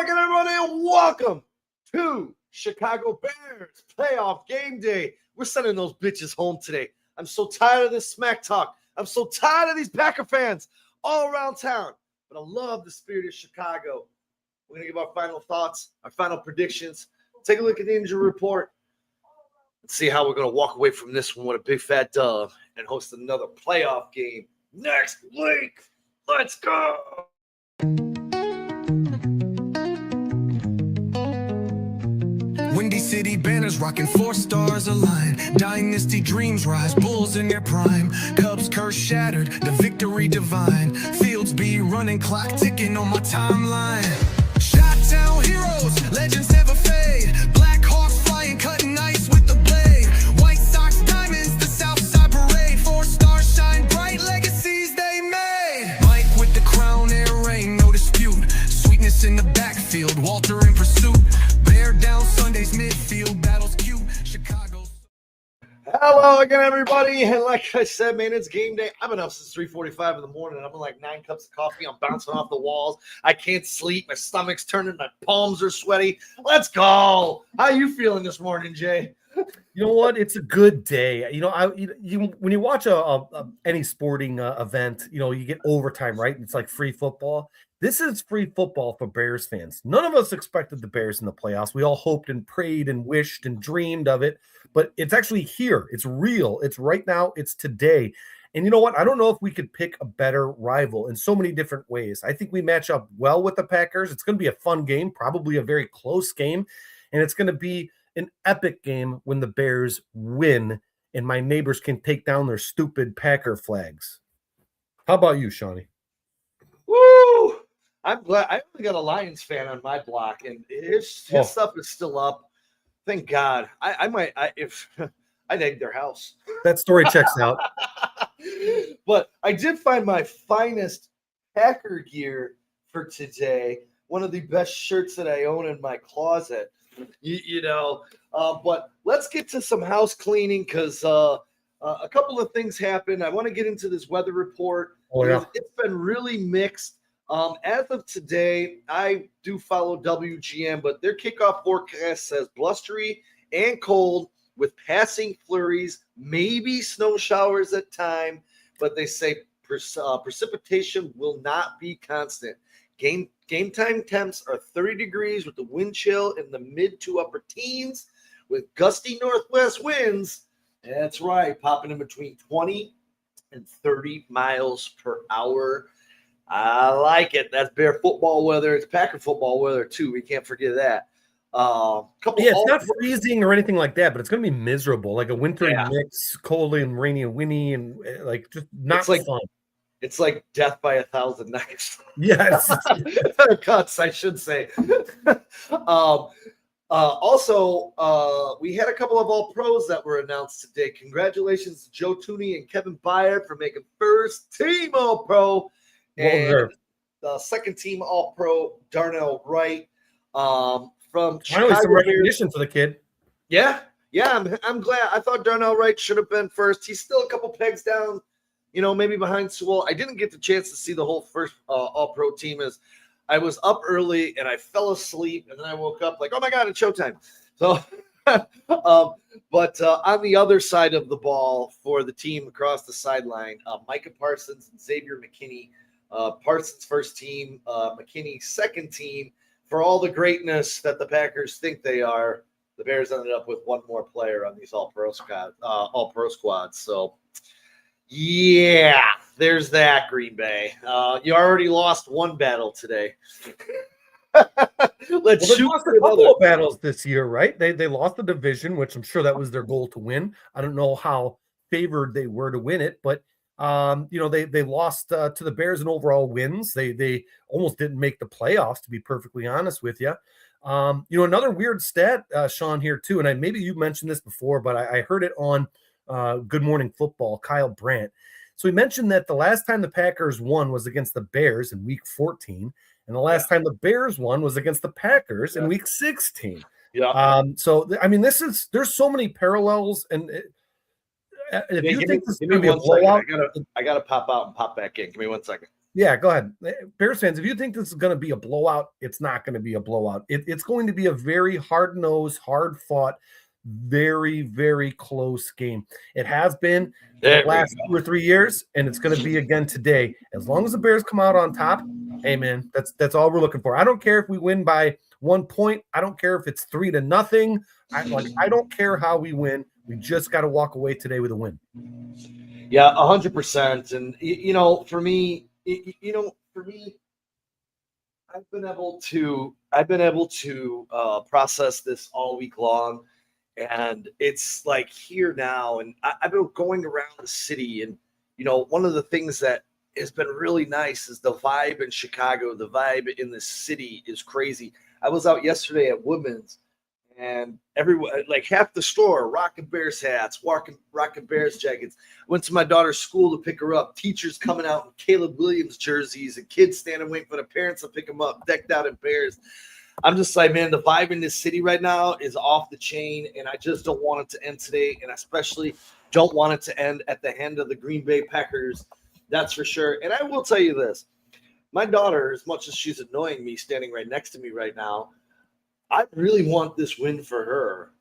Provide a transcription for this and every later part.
again, everybody, and welcome to Chicago Bears playoff game day. We're sending those bitches home today. I'm so tired of this smack talk. I'm so tired of these Packer fans all around town. But I love the spirit of Chicago. We're going to give our final thoughts, our final predictions. Take a look at the injury report. Let's see how we're going to walk away from this one with a big fat dub and host another playoff game next week. Let's go. Windy City banners rocking 4 stars align. Dynasty dreams rise, Bulls in their prime. Cubs curse shattered, the victory divine. Fields be running, clock ticking on my timeline. Shot-town heroes, legends never fade. Black Hawks flying, cutting ice with the blade. White Sox diamonds, the Southside parade. 4 stars shine bright, legacies they made. Mike with the crown, air rain, no dispute. Sweetness in the backfield, Walter in pursuit. Bear down Sunday's midfield, battles cute. Chicago. Hello again, everybody. And like I said, man, it's game day. I've been up since 3:45 in the morning. I've been like 9 cups of coffee. I'm bouncing off the walls. I can't sleep. My stomach's turning. My palms are sweaty. Let's go. How you feeling this morning, Jay? You know what? It's a good day. You know, when you watch any sporting event, you know, you get overtime, right? It's like free football. This is free football for Bears fans. None of us expected the Bears in the playoffs. We all hoped and prayed and wished and dreamed of it, but it's actually here. It's real. It's right now. It's today. And you know what? I don't know if we could pick a better rival in so many different ways. I think we match up well with the Packers. It's going to be a fun game, probably a very close game, and it's going to be an epic game when the Bears win and my neighbors can take down their stupid Packer flags. How about you, Shawnee? Woo! I'm glad. I only got a Lions fan on my block, and his stuff is still up. Thank God. If I'd egg their house. That story checks out. But I did find my finest Packer gear for today. One of the best shirts that I own in my closet. But let's get to some house cleaning because a couple of things happened. I want to get into this weather report. Oh, yeah. It's been really mixed. As of today, I do follow WGN, but their kickoff forecast says blustery and cold with passing flurries, maybe snow showers at time, but they say precipitation will not be constant. Game time temps are 30 degrees with the wind chill in the mid to upper teens with gusty northwest winds. That's right, popping in between 20 and 30 miles per hour. I like it. That's Bear football weather. It's Packer football weather, too. We can't forget that. It's not freezing or anything like that, but it's going to be miserable, like a wintry mix, cold and rainy and windy, and like just not fun. It's like death by 1,000 knives. Yes. Cuts, I should say. Also, we had a couple of All-Pros that were announced today. Congratulations to Joe Tooney and Kevin Byard for making first-team All-Pro. And the second-team All-Pro, Darnell Wright. From Chicago. Some recognition for the kid. Yeah, I'm glad. I thought Darnell Wright should have been first. He's still a couple pegs down, maybe behind Sewell. I didn't get the chance to see the whole first All-Pro team as I was up early and I fell asleep, and then I woke up like, oh, my God, it's showtime. So, but on the other side of the ball for the team across the sideline, Micah Parsons and Xavier McKinney, Parsons first team, McKinney second team. For all the greatness that the Packers think they are, the Bears ended up with one more player on these All-Pro squads. So, yeah, there's that, Green Bay. You already lost one battle today. They lost a couple of battles this year, right? They lost the division, which I'm sure that was their goal to win. I don't know how favored they were to win it, but they lost to the Bears in overall wins. They almost didn't make the playoffs, to be perfectly honest with you. Another weird stat, Sean, here too, and maybe you mentioned this before, but I heard it on Good Morning Football, Kyle Brandt. So he mentioned that the last time the Packers won was against the Bears in Week 14, and the last time the Bears won was against the Packers in Week 16. Yeah. There's so many parallels, and if you think this is going to be a blowout, second, I gotta pop out and pop back in. Give me 1 second. Yeah, go ahead. Bears fans, if you think this is going to be a blowout, it's not going to be a blowout. It's going to be a very hard-nosed, hard-fought, very, very close game. It has been the last 2 or 3 years, and it's going to be again today. As long as the Bears come out on top, hey, man, that's all we're looking for. I don't care if we win by 1 point. I don't care if it's 3-0. I don't care how we win. We just got to walk away today with a win. Yeah, 100%. And for me, I've been able to process this all week long, and it's like here now. And I've been going around the city, and one of the things that has been really nice is the vibe in Chicago. The vibe in the city is crazy. I was out yesterday at Woodman's, and everyone, like half the store, rocking Bears hats, rocking Bears jackets. Went to my daughter's school to pick her up. Teachers coming out in Caleb Williams jerseys, and kids standing waiting for the parents to pick them up, decked out in Bears. I'm just like, man, the vibe in this city right now is off the chain, and I just don't want it to end today, and I especially don't want it to end at the hand of the Green Bay Packers. That's for sure. And I will tell you this. My daughter, as much as she's annoying me standing right next to me right now, I really want this win for her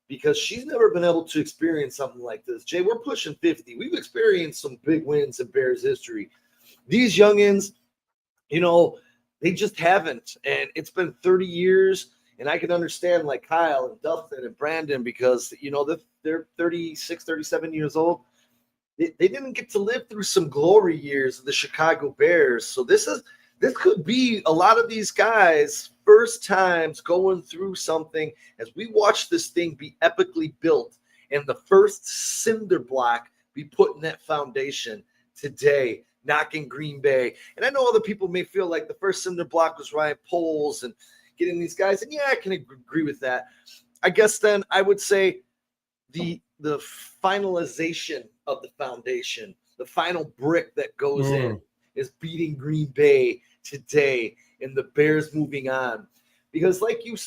because she's never been able to experience something like this. Jay, we're pushing 50. We've experienced some big wins in Bears history. These youngins, they just haven't. And it's been 30 years, and I can understand like Kyle and Dustin and Brandon because, they're 36, 37 years old. They didn't get to live through some glory years of the Chicago Bears. So this could be a lot of these guys' first times going through something as we watch this thing be epically built and the first cinder block be put in that foundation today, knocking Green Bay. And I know other people may feel like the first cinder block was Ryan Poles and getting these guys. And yeah, I can agree with that. I guess then I would say the finalization of the foundation, the final brick that goes in is beating Green Bay today and the Bears moving on. Because like you,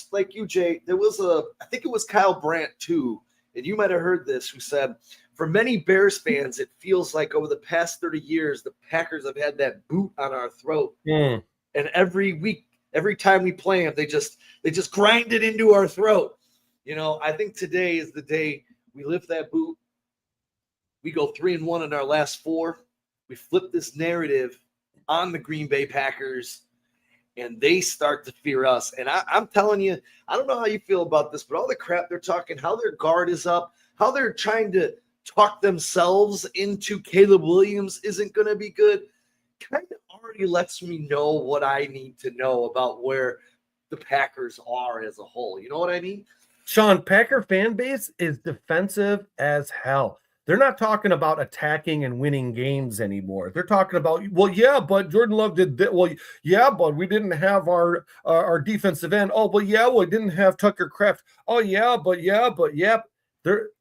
Jay, I think it was Kyle Brandt too, and you might have heard this, who said, for many Bears fans, it feels like over the past 30 years, the Packers have had that boot on our throat. And every week, every time we play them, they just grind it into our throat. I think today is the day we lift that boot. We go 3-1 in our last 4. We flip this narrative on the Green Bay Packers, and they start to fear us. And I'm telling you, I don't know how you feel about this, but all the crap they're talking, how their guard is up, how they're trying to talk themselves into Caleb Williams isn't going to be good, kind of already lets me know what I need to know about where the Packers are as a whole. You know what I mean? Sean, Packer fan base is defensive as hell. They're not talking about attacking and winning games anymore. They're talking about, well, yeah, but Jordan Love did that. Well, yeah, but we didn't have our defensive end. Oh, but yeah, we didn't have Tucker Kraft. Oh, yeah.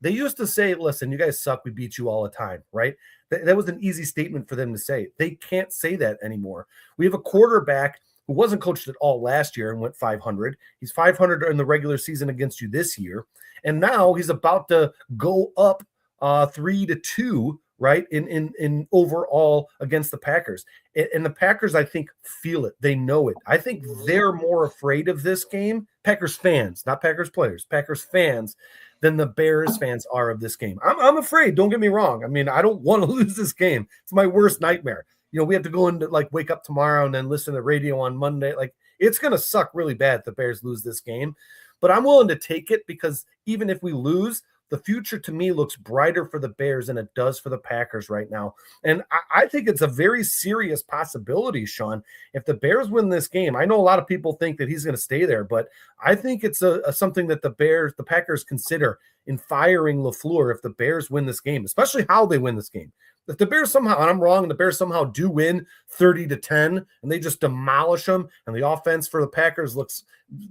They used to say, listen, you guys suck. We beat you all the time, right? That was an easy statement for them to say. They can't say that anymore. We have a quarterback who wasn't coached at all last year and went 500. He's 500 in the regular season against you this year. And now he's about to go up 3-2, right? In overall against the Packers. And the Packers, I think, feel it. They know it. I think they're more afraid of this game. Packers fans, not Packers players, Packers fans, than the Bears fans are of this game. I'm afraid. Don't get me wrong. I mean, I don't want to lose this game. It's my worst nightmare. We have to go into wake up tomorrow and then listen to the radio on Monday. It's going to suck really bad if the Bears lose this game, but I'm willing to take it because even if we lose, the future to me looks brighter for the Bears than it does for the Packers right now. And I think it's a very serious possibility, Sean. If the Bears win this game, I know a lot of people think that he's going to stay there, but I think it's something that the Packers consider in firing LaFleur if the Bears win this game, especially how they win this game. If the Bears somehow, and I'm wrong, the Bears somehow do win 30-10 and they just demolish them and the offense for the Packers looks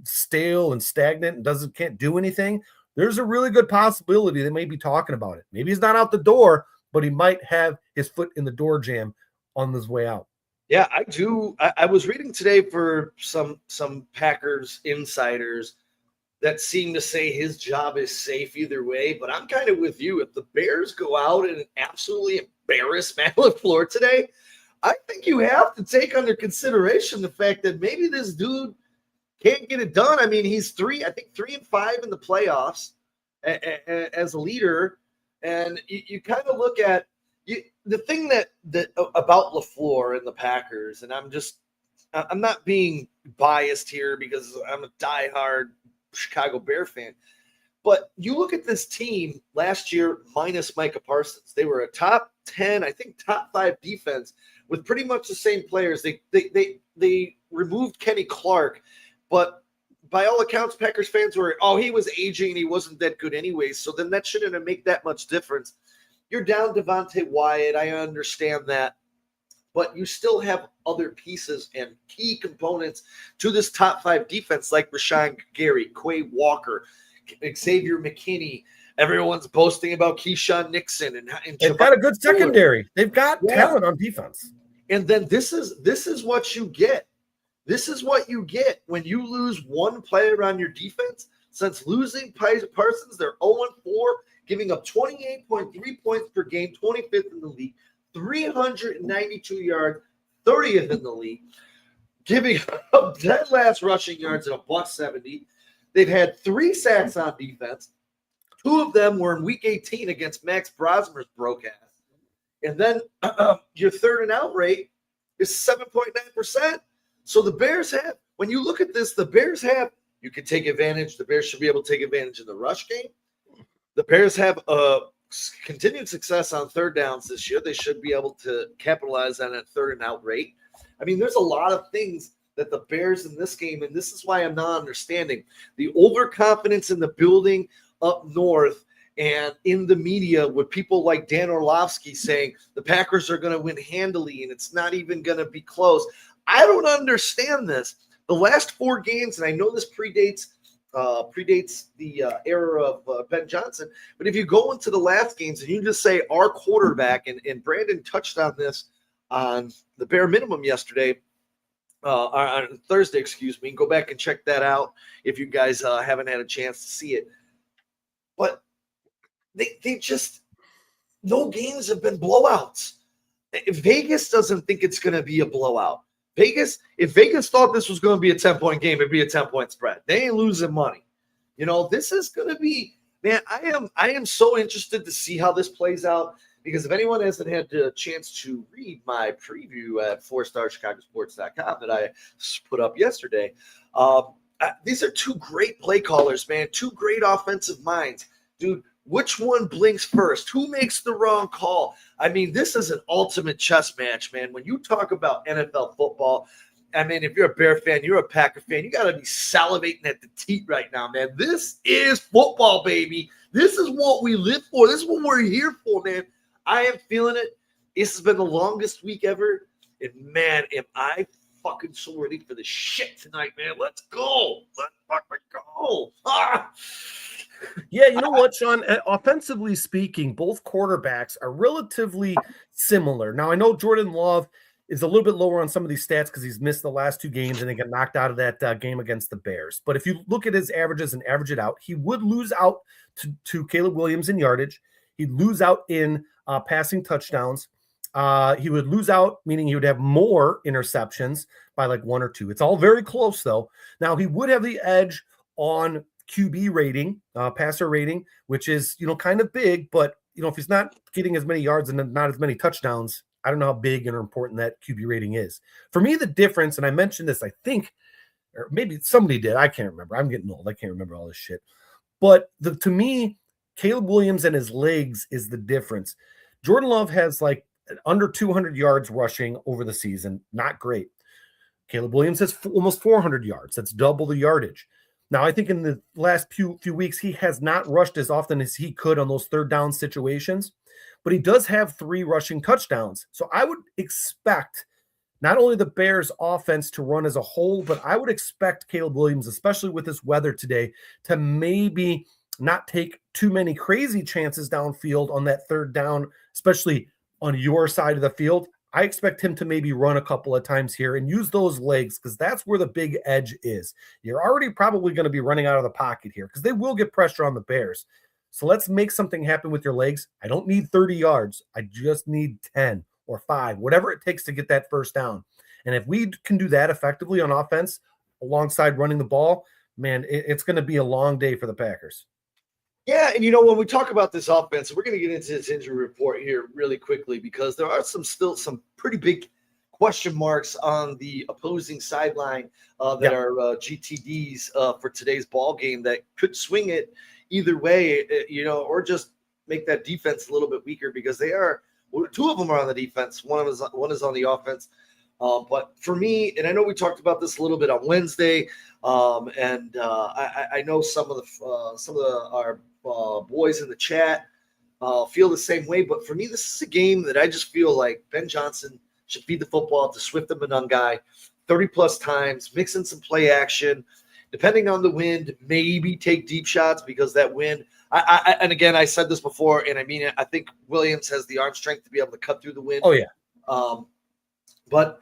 stale and stagnant and can't do anything, there's a really good possibility they may be talking about it. Maybe he's not out the door, but he might have his foot in the door jam on his way out. Yeah, I do. I was reading today for some Packers insiders that seem to say his job is safe either way, but I'm kind of with you. If the Bears go out and absolutely embarrass Matt LaFleur today, I think you have to take under consideration the fact that maybe this dude can't get it done. I mean, he's 3-5 in the playoffs as a leader. And you kind of look at the thing that about LaFleur and the Packers, and I'm not being biased here because I'm a diehard Chicago Bear fan. But you look at this team last year minus Micah Parsons. They were a top 10, I think top 5 defense with pretty much the same players. They removed Kenny Clark, but by all accounts, Packers fans were, he was aging and he wasn't that good anyways. So then that shouldn't make that much difference. You're down Devontae Wyatt. I understand that. But you still have other pieces and key components to this top 5 defense like Rashawn Gary, Quay Walker, Xavier McKinney. Everyone's boasting about Keyshawn Nixon and they've got a good secondary. They've got talent on defense. And then this is what you get. This is what you get when you lose one player on your defense. Since losing Parsons, they're 0-4, giving up 28.3 points per game, 25th in the league, 392 yards, 30th in the league, giving up dead last rushing yards at $170. They've had 3 sacks on defense. 2 of them were in week 18 against Max Brosmer's broke ass. And then your third and out rate is 7.9%. So the Bears have, when you look at this, you can take advantage. The Bears should be able to take advantage in the rush game. The Bears have continued success on third downs this year. They should be able to capitalize on that third and out rate. I mean, there's a lot of things that the Bears in this game, and this is why I'm not understanding the overconfidence in the building up north and in the media with people like Dan Orlovsky saying the Packers are going to win handily and it's not even going to be close. I don't understand this. The last 4 games, and I know this predates the era of Ben Johnson, but if you go into the last games and you just say our quarterback, and Brandon touched on this on the bare minimum yesterday, on Thursday, go back and check that out if you guys haven't had a chance to see it. But they just, no games have been blowouts. Vegas doesn't think it's going to be a blowout. If Vegas thought this was going to be a 10-point game, it'd be a 10-point spread. They ain't losing money. You know, this is going to be, man, I am so interested to see how this plays out, because if anyone hasn't had the chance to read my preview at fourstarschicagosports.com that I put up yesterday, these are 2 great play callers, man, 2 great offensive minds. Dude, which one blinks first? Who makes the wrong call? I mean, this is an ultimate chess match, man. When you talk about NFL football, I mean, if you're a Bear fan, you're a Packer fan, you got to be salivating at the teat right now, man. This is football, baby. This is what we live for. This is what we're here for, man. I am feeling it. This has been the longest week ever. And, man, am I fucking so ready for the shit tonight, man. Let's go. Let's fucking go. Ah! Yeah, you know what, Sean? Offensively speaking, both quarterbacks are relatively similar. Now, I know Jordan Love is a little bit lower on some of these stats because he's missed the last 2 games and they got knocked out of that game against the Bears. But if you look at his averages and average it out, he would lose out to Caleb Williams in yardage. He'd lose out in passing touchdowns. He would lose out, meaning he would have more interceptions by like 1 or 2. It's all very close, though. Now, he would have the edge on QB rating, passer rating, which is, kind of big, but, if he's not getting as many yards and not as many touchdowns, I don't know how big and important that QB rating is. For me, the difference, and I mentioned this, I think, or maybe somebody did, I can't remember. I'm getting old. I can't remember all this shit. But to me, Caleb Williams and his legs is the difference. Jordan Love has like under 200 yards rushing over the season. Not great. Caleb Williams has almost 400 yards. That's double the yardage. Now, I think in the last few weeks, he has not rushed as often as he could on those third down situations, but he does have 3 rushing touchdowns. So I would expect not only the Bears offense to run as a whole, but I would expect Caleb Williams, especially with this weather today, to maybe not take too many crazy chances downfield on that third down, especially on your side of the field. I expect him to maybe run a couple of times here and use those legs, because that's where the big edge is. You're already probably going to be running out of the pocket here because they will get pressure on the Bears. So let's make something happen with your legs. I don't need 30 yards. I just need 10 or 5, whatever it takes to get that first down. And if we can do that effectively on offense alongside running the ball, man, it's going to be a long day for the Packers. Yeah, and when we talk about this offense, we're going to get into this injury report here really quickly because there are still some pretty big question marks on the opposing sideline that are GTDs for today's ball game that could swing it either way, or just make that defense a little bit weaker because they are two of them are on the defense, one is on the offense. But for me, and I know we talked about this a little bit on Wednesday, and I know some of our boys in the chat feel the same way. But for me, this is a game that I just feel like Ben Johnson should feed the football to Swift and Monungai 30-plus times, mix in some play action. Depending on the wind, maybe take deep shots because that wind – and again, I said this before, and I mean it. I think Williams has the arm strength to be able to cut through the wind. Oh, yeah. But,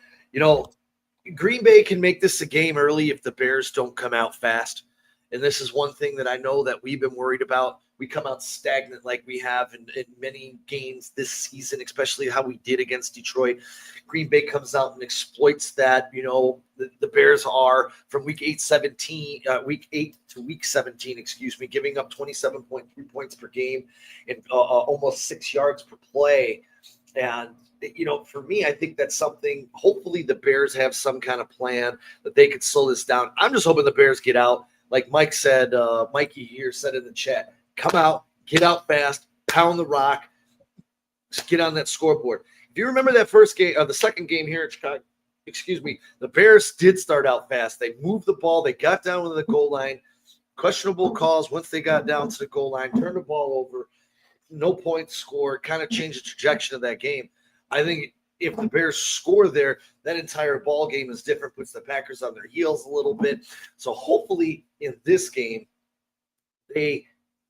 Green Bay can make this a game early if the Bears don't come out fast. And this is one thing that I know that we've been worried about. We come out stagnant like we have in many games this season, especially how we did against Detroit. Green Bay comes out and exploits that. The Bears are from week 8 to week 17, giving up 27.3 points per game and almost 6 yards per play. And, for me, I think that's something. Hopefully the Bears have some kind of plan that they could slow this down. I'm just hoping the Bears get out. Like Mike said, Mikey here said in the chat, come out, get out fast, pound the rock, just get on that scoreboard. If you remember that first game, the second game here in Chicago, the Bears did start out fast. They moved the ball. They got down to the goal line. Questionable calls once they got down to the goal line, turned the ball over, no points scored, kind of changed the trajectory of that game. I think if the Bears score there, that entire ball game is different, puts the Packers on their heels a little bit. So hopefully in this game, they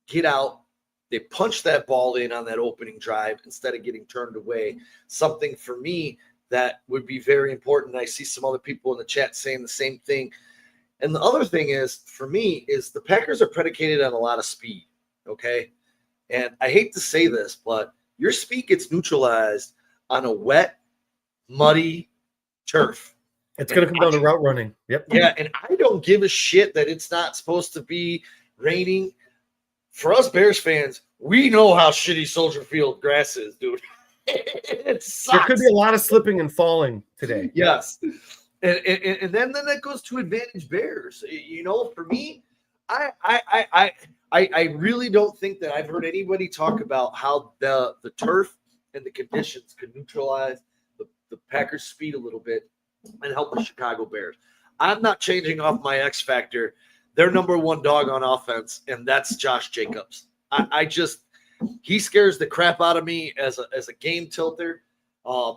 get out, they punch that ball in on that opening drive instead of getting turned away. Something for me that would be very important. I see some other people in the chat saying the same thing. And the other thing is, for me, is the Packers are predicated on a lot of speed, okay? And I hate to say this, but your speed gets neutralized on a wet, muddy turf. It's going to come down to route running. Yep. Yeah, and I don't give a shit that it's not supposed to be raining. For us Bears fans, we know how shitty Soldier Field grass is, dude. It sucks. There could be a lot of slipping and falling today. Yes. And then that goes to advantage Bears. For me, I really don't think that I've heard anybody talk about how the turf and the conditions could neutralize the Packers' speed a little bit and help the Chicago Bears. I'm not changing off my X factor. Their number one dog on offense, and that's Josh Jacobs. He scares the crap out of me as a game tilter.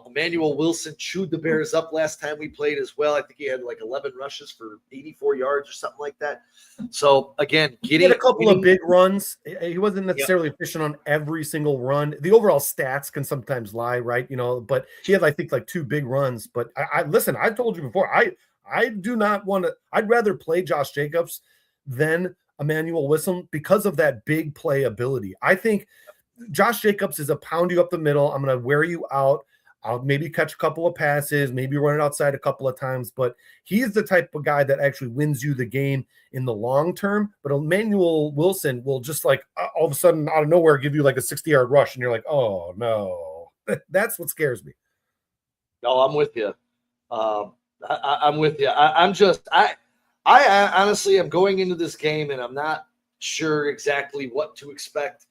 Emmanuel Wilson chewed the Bears up last time we played as well. I think he had like 11 rushes for 84 yards or something like that. So, again, he had a couple of big runs. He wasn't necessarily efficient on every single run. The overall stats can sometimes lie, right? But he had, I think, like 2 big runs. But listen, I told you before, I do not want to – I'd rather play Josh Jacobs than Emmanuel Wilson because of that big play ability. I think Josh Jacobs is a pound you up the middle. I'm going to wear you out. I'll maybe catch a couple of passes, maybe run it outside a couple of times, but he's the type of guy that actually wins you the game in the long term. But Emmanuel Wilson will just all of a sudden out of nowhere give you like a 60-yard rush, and you're like, oh no, that's what scares me. No, I'm with you. I'm with you. I honestly am going into this game and I'm not sure exactly what to expect.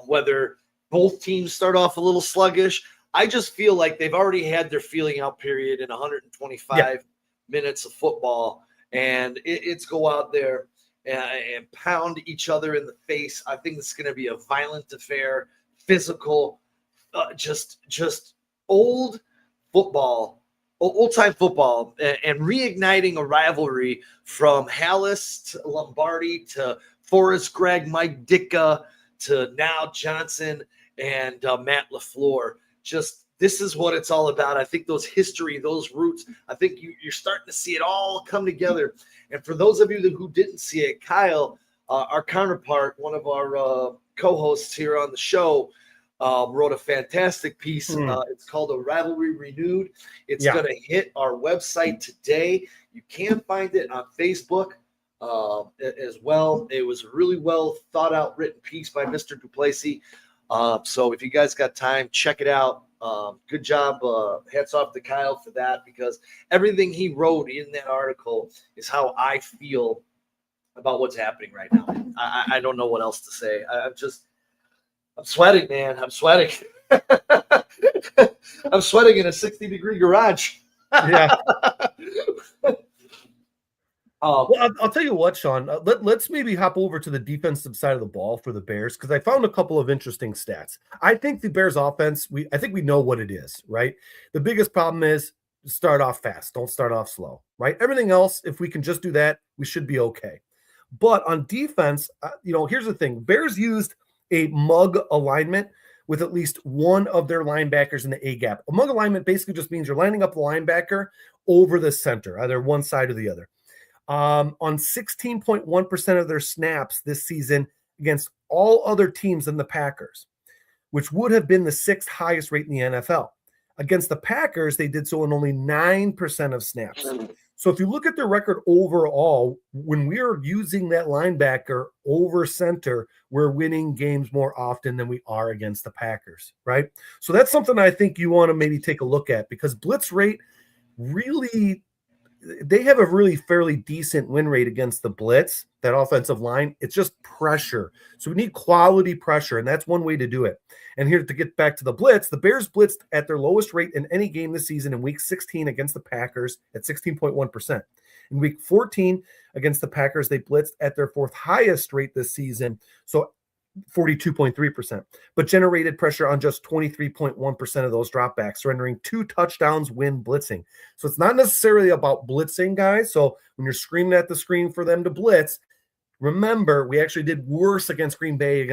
Whether both teams start off a little sluggish. I just feel like they've already had their feeling out period in 125 minutes of football, and it's go out there and pound each other in the face. I think it's going to be a violent affair, physical, just old football, old-time football, and reigniting a rivalry from Hallis to Lombardi to Forrest Gregg, Mike Ditka to now Johnson and Matt LaFleur. This is what it's all about. I think those history, those roots, I think you're starting to see it all come together. And for those of you who didn't see it, Kyle, our counterpart, one of our co-hosts here on the show, wrote a fantastic piece. It's called A Rivalry Renewed. It's going to hit our website today. You can find it on Facebook as well. It was a really well thought out written piece by Mr. Duplessis. So if you guys got time, check it out. Good job. Hats off to Kyle for that, because everything he wrote in that article is how I feel about what's happening right now. I don't know what else to say. I'm sweating, man. I'm sweating. I'm sweating in a 60-degree garage. Yeah. Well, I'll tell you what, Sean. Let's maybe hop over to the defensive side of the ball for the Bears, because I found a couple of interesting stats. I think the Bears offense, I think we know what it is, right? The biggest problem is start off fast. Don't start off slow, right? Everything else, if we can just do that, we should be okay. But on defense, here's the thing. Bears used a mug alignment with at least one of their linebackers in the A gap. A mug alignment basically just means you're lining up the linebacker over the center, either one side or the other. On 16.1% of their snaps this season against all other teams than the Packers, which would have been the 6th highest rate in the NFL. Against the Packers, they did so in only 9% of snaps. So if you look at their record overall, when we are using that linebacker over center, we're winning games more often than we are against the Packers, right? So that's something I think you want to maybe take a look at, because blitz rate really – they have a really fairly decent win rate against the blitz, that offensive line. It's just pressure. So we need quality pressure, and that's one way to do it. And here to get back to the blitz, the Bears blitzed at their lowest rate in any game this season in week 16 against the Packers at 16.1%. In week 14 against the Packers, they blitzed at their 4th highest rate this season, so 42.3%, but generated pressure on just 23.1% of those dropbacks, surrendering 2 touchdowns when blitzing. So it's not necessarily about blitzing, guys. So when you're screaming at the screen for them to blitz, remember, we actually did worse against Green Bay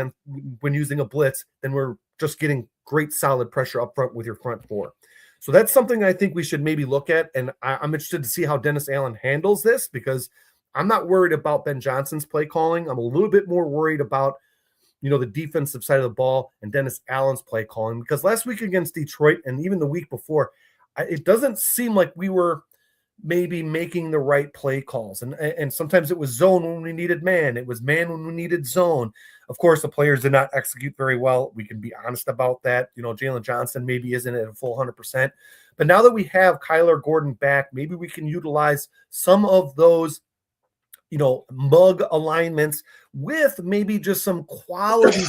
when using a blitz than we're just getting great solid pressure up front with your front four. So that's something I think we should maybe look at, and I'm interested to see how Dennis Allen handles this, because I'm not worried about Ben Johnson's play calling. I'm a little bit more worried about the defensive side of the ball and Dennis Allen's play calling, because last week against Detroit and even the week before, it doesn't seem like we were maybe making the right play calls. And sometimes it was zone when we needed man. It was man when we needed zone. Of course, the players did not execute very well. We can be honest about that. Jalen Johnson maybe isn't at a full 100%. But now that we have Kyler Gordon back, maybe we can utilize some of those mug alignments with maybe just some quality.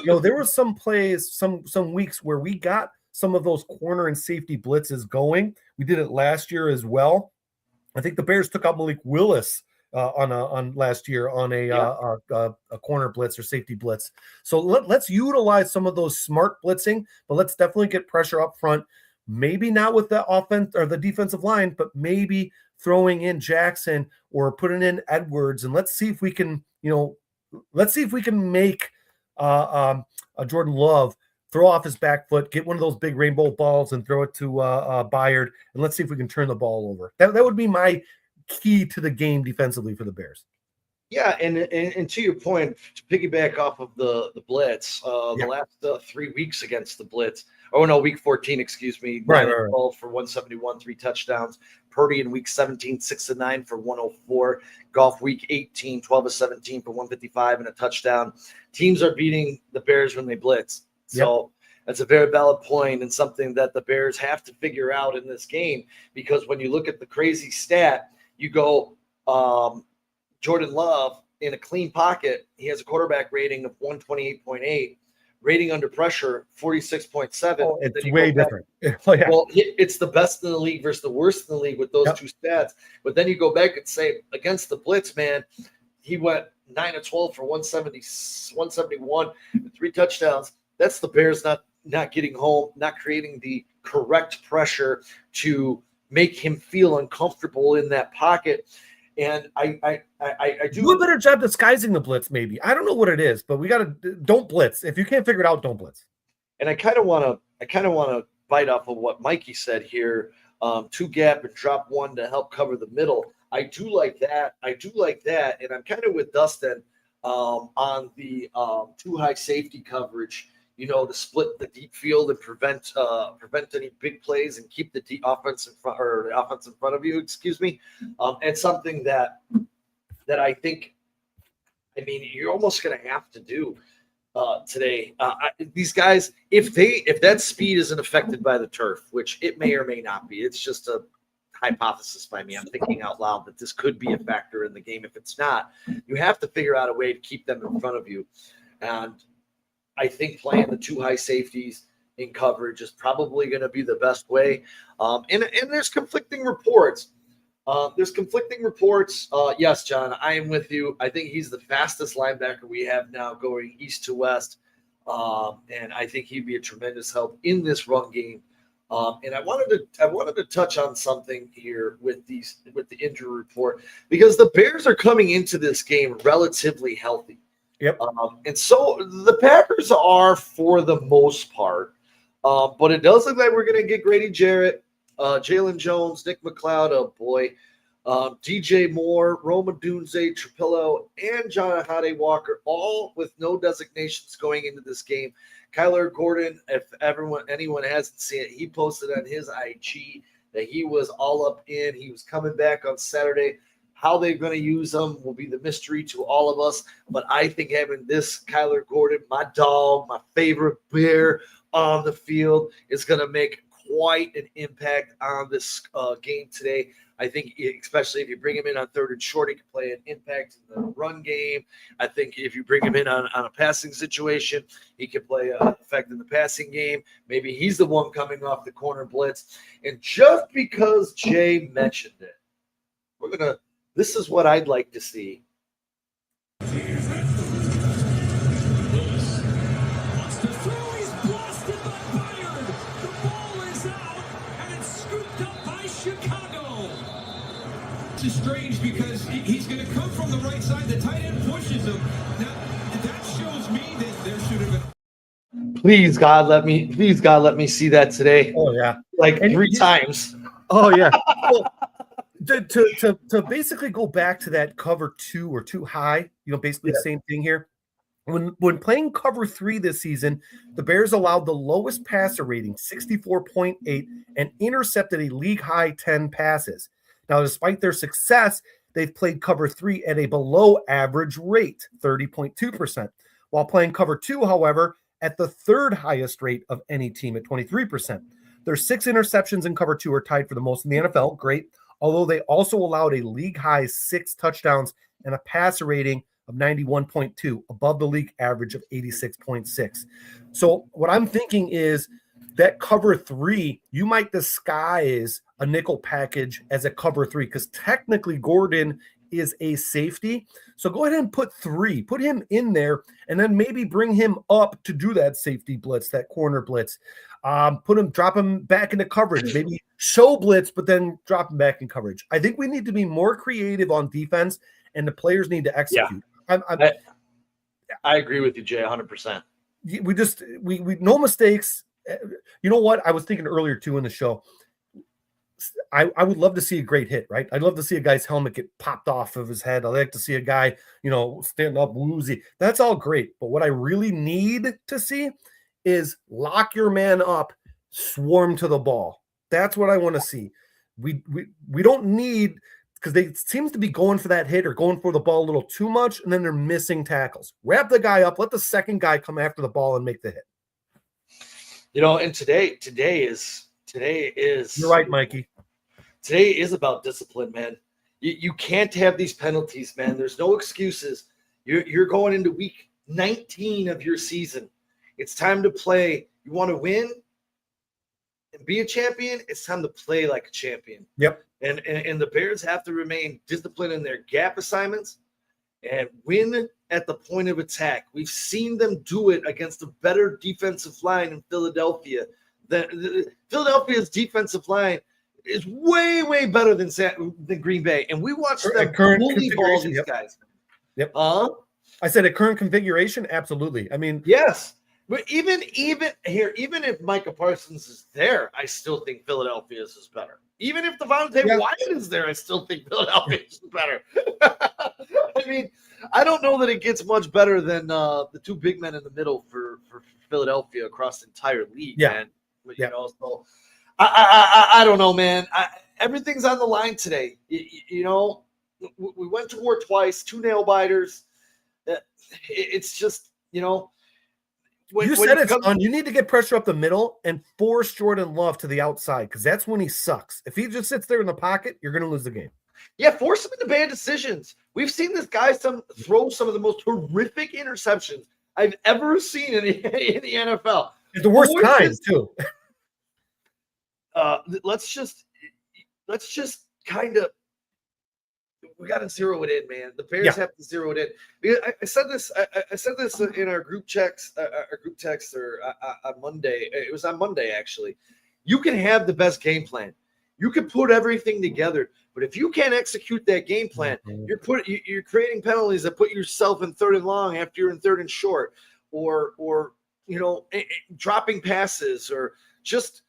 There were some plays, some weeks where we got some of those corner and safety blitzes going. We did it last year as well. I think the Bears took out Malik Willis on last year on a corner blitz or safety blitz. So let's utilize some of those smart blitzing, but let's definitely get pressure up front. Maybe not with the offense or the defensive line, but maybe throwing in Jackson or putting in Edwards, and let's see if we can, make Jordan Love throw off his back foot, get one of those big rainbow balls and throw it to Byard, and let's see if we can turn the ball over. That would be my key to the game defensively for the Bears. Yeah, and to your point, to piggyback off of the blitz, the last 3 weeks against the blitz. Oh, no, week 14, excuse me. 12 for 171, 3 touchdowns. Purdy in week 17, 6-9 for 104. Goff week 18, 12-17 for 155 and a touchdown. Teams are beating the Bears when they blitz. So that's a very valid point, and something that the Bears have to figure out in this game, because when you look at the crazy stat, you go Jordan Love in a clean pocket, he has a quarterback rating of 128.8. Rating under pressure, 46.7. Oh, it's way different. Well, it's the best in the league versus the worst in the league with those two stats. But then you go back and say, against the blitz, man, he went 9-12 for 171, 3 touchdowns. That's the Bears not getting home, not creating the correct pressure to make him feel uncomfortable in that pocket. And I do a better job disguising the blitz, maybe. I don't know what it is, but we don't blitz. If you can't figure it out, don't blitz. And I kind of want to bite off of what Mikey said here. 2 gap and drop 1 to help cover the middle. I do like that. And I'm kind of with Dustin on the 2 high safety coverage. to split the deep field and prevent any big plays and keep the deep offense in front, or the offense in front of you. Excuse me. And something that I think, I mean, you're almost going to have to do today. These guys, if that speed isn't affected by the turf, which it may or may not be, it's just a hypothesis by me. I'm thinking out loud that this could be a factor in the game. If it's not, you have to figure out a way to keep them in front of you. And I think playing the two high safeties in coverage is probably going to be the best way. And there's conflicting reports. Yes, John, I am with you. I think he's the fastest linebacker we have now going east to west. And I think he'd be a tremendous help in this run game. And I wanted to touch on something here with the injury report, because the Bears are coming into this game relatively healthy. Yep. And so the Packers are for the most part, but it does look like we're going to get Grady Jarrett, Jalen Jones, Nick McLeod, oh boy, DJ Moore, Roma Dunze, Trapillo, and John Ahade Walker, all with no designations going into this game. Kyler Gordon, if anyone hasn't seen it, he posted on his IG that he was all up in. He was coming back on Saturday. How they're going to use him will be the mystery to all of us. But I think having this Kyler Gordon, my dog, my favorite Bear, on the field is going to make quite an impact on this game today. I think, especially if you bring him in on third and short, he can play an impact in the run game. I think if you bring him in on a passing situation, he can play an effect in the passing game. Maybe he's the one coming off the corner blitz. And just because Jay mentioned it, this is what I'd like to see. It's strange because he's going to come from the right side. The tight end pushes him. Now, that shows me that there should have been. Please God, let me see that today. Oh yeah, like 3 times. Oh yeah. Well, to basically go back to that cover 2 or 2 high, basically the same thing here. When playing cover 3 this season, the Bears allowed the lowest passer rating, 64.8, and intercepted a league high 10 passes. Now, despite their success, they've played cover 3 at a below average rate, 30.2%, while playing cover 2, however, at the 3rd highest rate of any team at 23%. Their 6 interceptions in cover 2 are tied for the most in the NFL. Great. Although they also allowed a league high 6 touchdowns and a passer rating of 91.2, above the league average of 86.6. So what I'm thinking is that cover 3, you might disguise a nickel package as a cover 3, because technically Gordon is a safety. So go ahead and put him in there, and then maybe bring him up to do that safety blitz, that corner blitz. Drop him back into coverage, maybe show blitz, but then drop him back in coverage. I think we need to be more creative on defense, and the players need to execute. Yeah. I agree with you, Jay, 100%. We no mistakes. You know what? I was thinking earlier too in the show, I would love to see a great hit, right? I'd love to see a guy's helmet get popped off of his head. I'd like to see a guy, stand up woozy. That's all great. But what I really need to see is lock your man up, swarm to the ball. That's what I want to see. We don't need, because they seems to be going for that hit or going for the ball a little too much, and then they're missing tackles. Wrap the guy up, let the second guy come after the ball and make the hit. And today is You're right, Mikey. Today is about discipline, man. You can't have these penalties, man. There's no excuses. You're going into week 19 of your season. It's time to play. You want to win and be a champion? It's time to play like a champion. Yep. And the Bears have to remain disciplined in their gap assignments and win at the point of attack. We've seen them do it against a better defensive line in Philadelphia. Philadelphia's defensive line is way, way better than Green Bay. And we watched them bully ball these guys. Yep. I said a current configuration? Absolutely. I mean, yes. But even if Micah Parsons is there, I still think Philadelphia's is better. Even if Devontae Wyatt is there, I still think Philadelphia's is better. I mean, I don't know that it gets much better than the 2 big men in the middle for Philadelphia across the entire league, Yeah. man. You Yeah. know, so I don't know, man. Everything's on the line today. You know, we went to war twice, 2 nail biters. It's just, you know, You said it, son. You need to get pressure up the middle and force Jordan Love to the outside because that's when he sucks. If he just sits there in the pocket, you're going to lose the game. Yeah, force him into bad decisions. We've seen this guy throw some of the most horrific interceptions I've ever seen in the NFL. It's the worst kind, too. Let's just kind of, we got to zero it in, man. The Bears have to zero it in. Because I said this in our group text on Monday. It was on Monday, actually. You can have the best game plan. You can put everything together, but if you can't execute that game plan, you're creating penalties that put yourself in 3rd and long after you're in 3rd and short, or you know, dropping passes, or just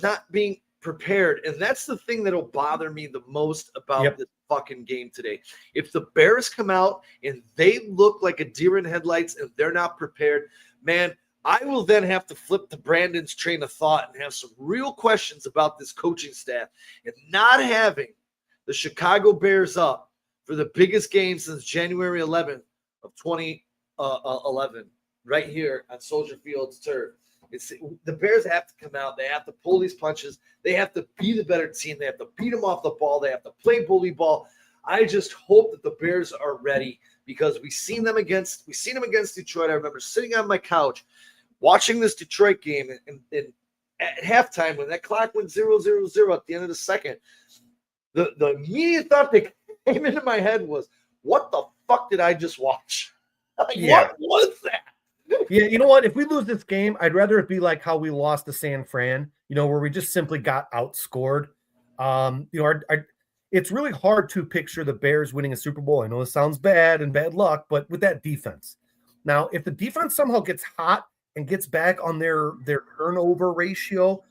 not being prepared. And that's the thing that'll bother me the most about this fucking game today. If the Bears come out and they look like a deer in headlights and they're not prepared, man, I will then have to flip to Brandon's train of thought and have some real questions about this coaching staff and not having the Chicago Bears up for the biggest game since January 11th of 2011, right here on Soldier Field's turf. The Bears have to come out. They have to pull these punches. They have to be the better team. They have to beat them off the ball. They have to play bully ball. I just hope that the Bears are ready, because we've seen them against Detroit. I remember sitting on my couch watching this Detroit game, and at halftime when that clock went 0-0-0 at the end of the second, the immediate thought that came into my head was, what the fuck did I just watch? What was that? Yeah, you know what? If we lose this game, I'd rather it be like how we lost to San Fran, you know, where we just simply got outscored. You know, it's really hard to picture the Bears winning a Super Bowl. I know this sounds bad and bad luck, but with that defense. Now, if the defense somehow gets hot and gets back on their turnover ratio,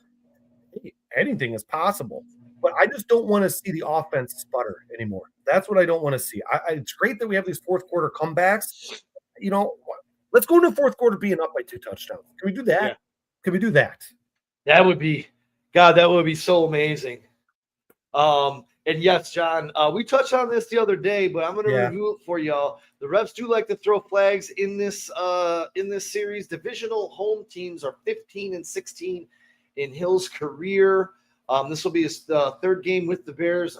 anything is possible. But I just don't want to see the offense sputter anymore. That's what I don't want to see. It's great that we have these fourth quarter comebacks. You know, let's go into the fourth quarter being up by 2 touchdowns. Can we do that? Yeah. Can we do that? That would be so amazing. And yes, John, we touched on this the other day, but I'm going to review it for y'all. The refs do like to throw flags in this series. Divisional home teams are 15-16 in Hill's career. This will be his third game with the Bears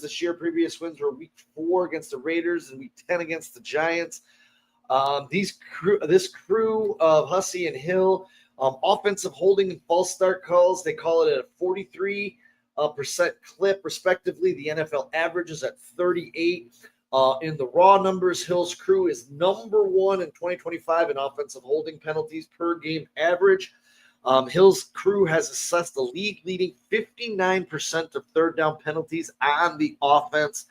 this year. Previous wins were week 4 against the Raiders and week 10 against the Giants. This crew of Hussey and Hill, offensive holding and false start calls, they call it at a 43% clip, respectively. The NFL average is at 38. In the raw numbers, Hill's crew is number 1 in 2025 in offensive holding penalties per game average. Hill's crew has assessed the league-leading 59% of third down penalties on the offense.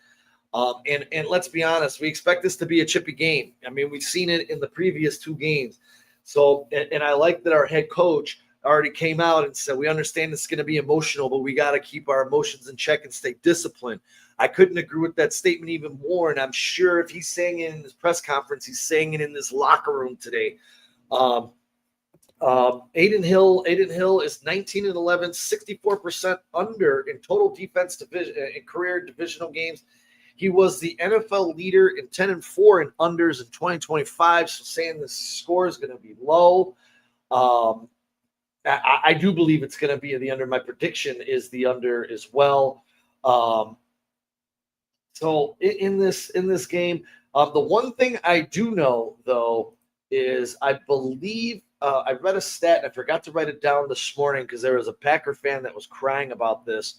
And let's be honest, we expect this to be a chippy game. I mean, we've seen it in the previous 2 games. So, and I like that our head coach already came out and said, we understand it's going to be emotional, but we got to keep our emotions in check and stay disciplined. I couldn't agree with that statement even more. And I'm sure if he's saying it in his press conference, he's saying it in this locker room today. Aiden Hill is 19-11, 64% under in total defense division in career divisional games. He was the NFL leader in 10-4 in unders in 2025. So saying the score is going to be low. I do believe it's going to be the under. My prediction is the under as well. So in this game, the one thing I do know though is I believe I read a stat and I forgot to write it down this morning because there was a Packer fan that was crying about this,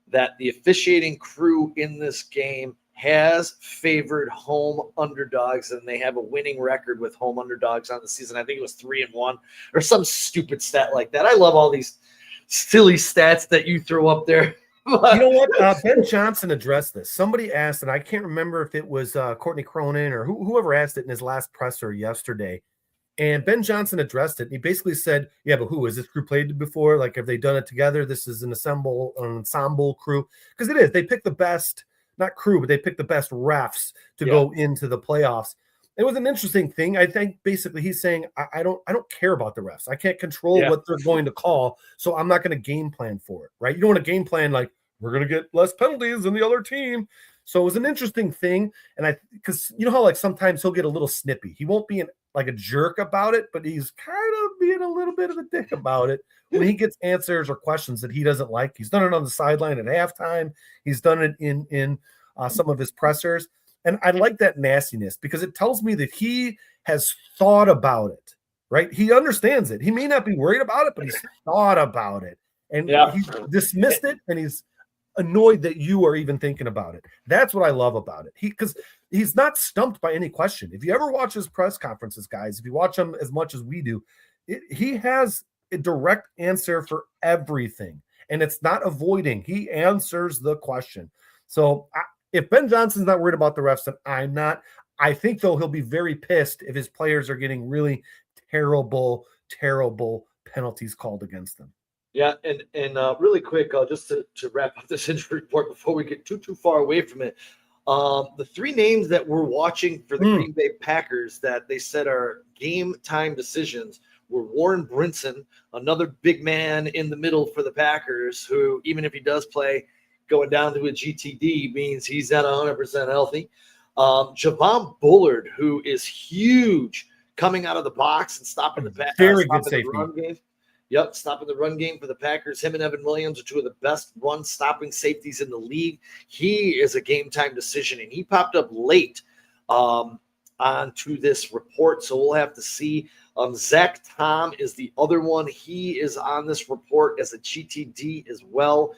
that the officiating crew in this game has favored home underdogs, and they have a winning record with home underdogs on the season. I think it was 3-1 or some stupid stat like that. I love all these silly stats that you throw up there. You know what? Ben Johnson addressed this. Somebody asked, and I can't remember if it was Courtney Cronin or whoever asked it in his last presser yesterday. And Ben Johnson addressed it. And he basically said, yeah, but who has this crew played before? Like, have they done it together? This is an ensemble crew. Because it is. They pick the best, not crew, but they pick the best refs to go into the playoffs. it was an interesting thing. I think basically he's saying, I don't care about the refs. I can't control what they're going to call, so I'm not going to game plan for it, right? You don't want to game plan like we're going to get less penalties than the other team. So it was an interesting thing, and because you know how like sometimes he'll get a little snippy. He won't be like a jerk about it, but he's kind of being a little bit of a dick about it when he gets answers or questions that he doesn't like. He's done it on the sideline at halftime. He's done it in some of his pressers. And I like that nastiness because it tells me that he has thought about it, right? He understands it. He may not be worried about it, but he's thought about it. And he's dismissed it, and he's annoyed that you are even thinking about it. That's what I love about it. Because he's not stumped by any question. If you ever watch his press conferences, guys, if you watch them as much as we do, he has a direct answer for everything. And it's not avoiding. He answers the question. So if Ben Johnson's not worried about the refs, then I'm not. I think, though, he'll be very pissed if his players are getting really terrible, terrible penalties called against them. Yeah, and really quick, just to wrap up this injury report before we get too far away from it, the three names that we're watching for the Green Bay Packers that they said are game time decisions were Warren Brinson, another big man in the middle for the Packers, who even if he does play going down to a GTD means he's not 100% healthy. Javon Bullard, who is huge coming out of the box and stopping the very good safety run game. Yep, stopping the run game for the Packers. Him and Evan Williams are two of the best run-stopping safeties in the league. He is a game-time decision, and he popped up late onto this report, so we'll have to see. Zach Tom is the other one. He is on this report as a GTD as well.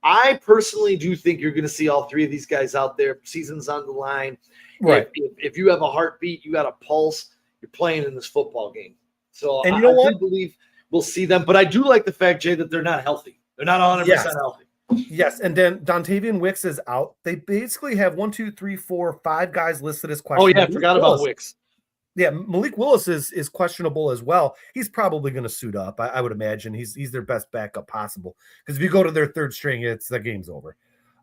I personally do think you're going to see all three of these guys out there. Season's on the line. Right. If you have a heartbeat, you got a pulse, you're playing in this football game. So and you know what? I do believe we'll see them. But I do like the fact, Jay, that they're not healthy. They're not 100% healthy. Yes, and then Dontavian Wicks is out. They basically have 5 guys listed as questionable. Oh, yeah, I forgot about Wicks. Yeah, Malik Willis is questionable as well. He's probably going to suit up. I would imagine he's their best backup possible because if you go to their third string, the game's over.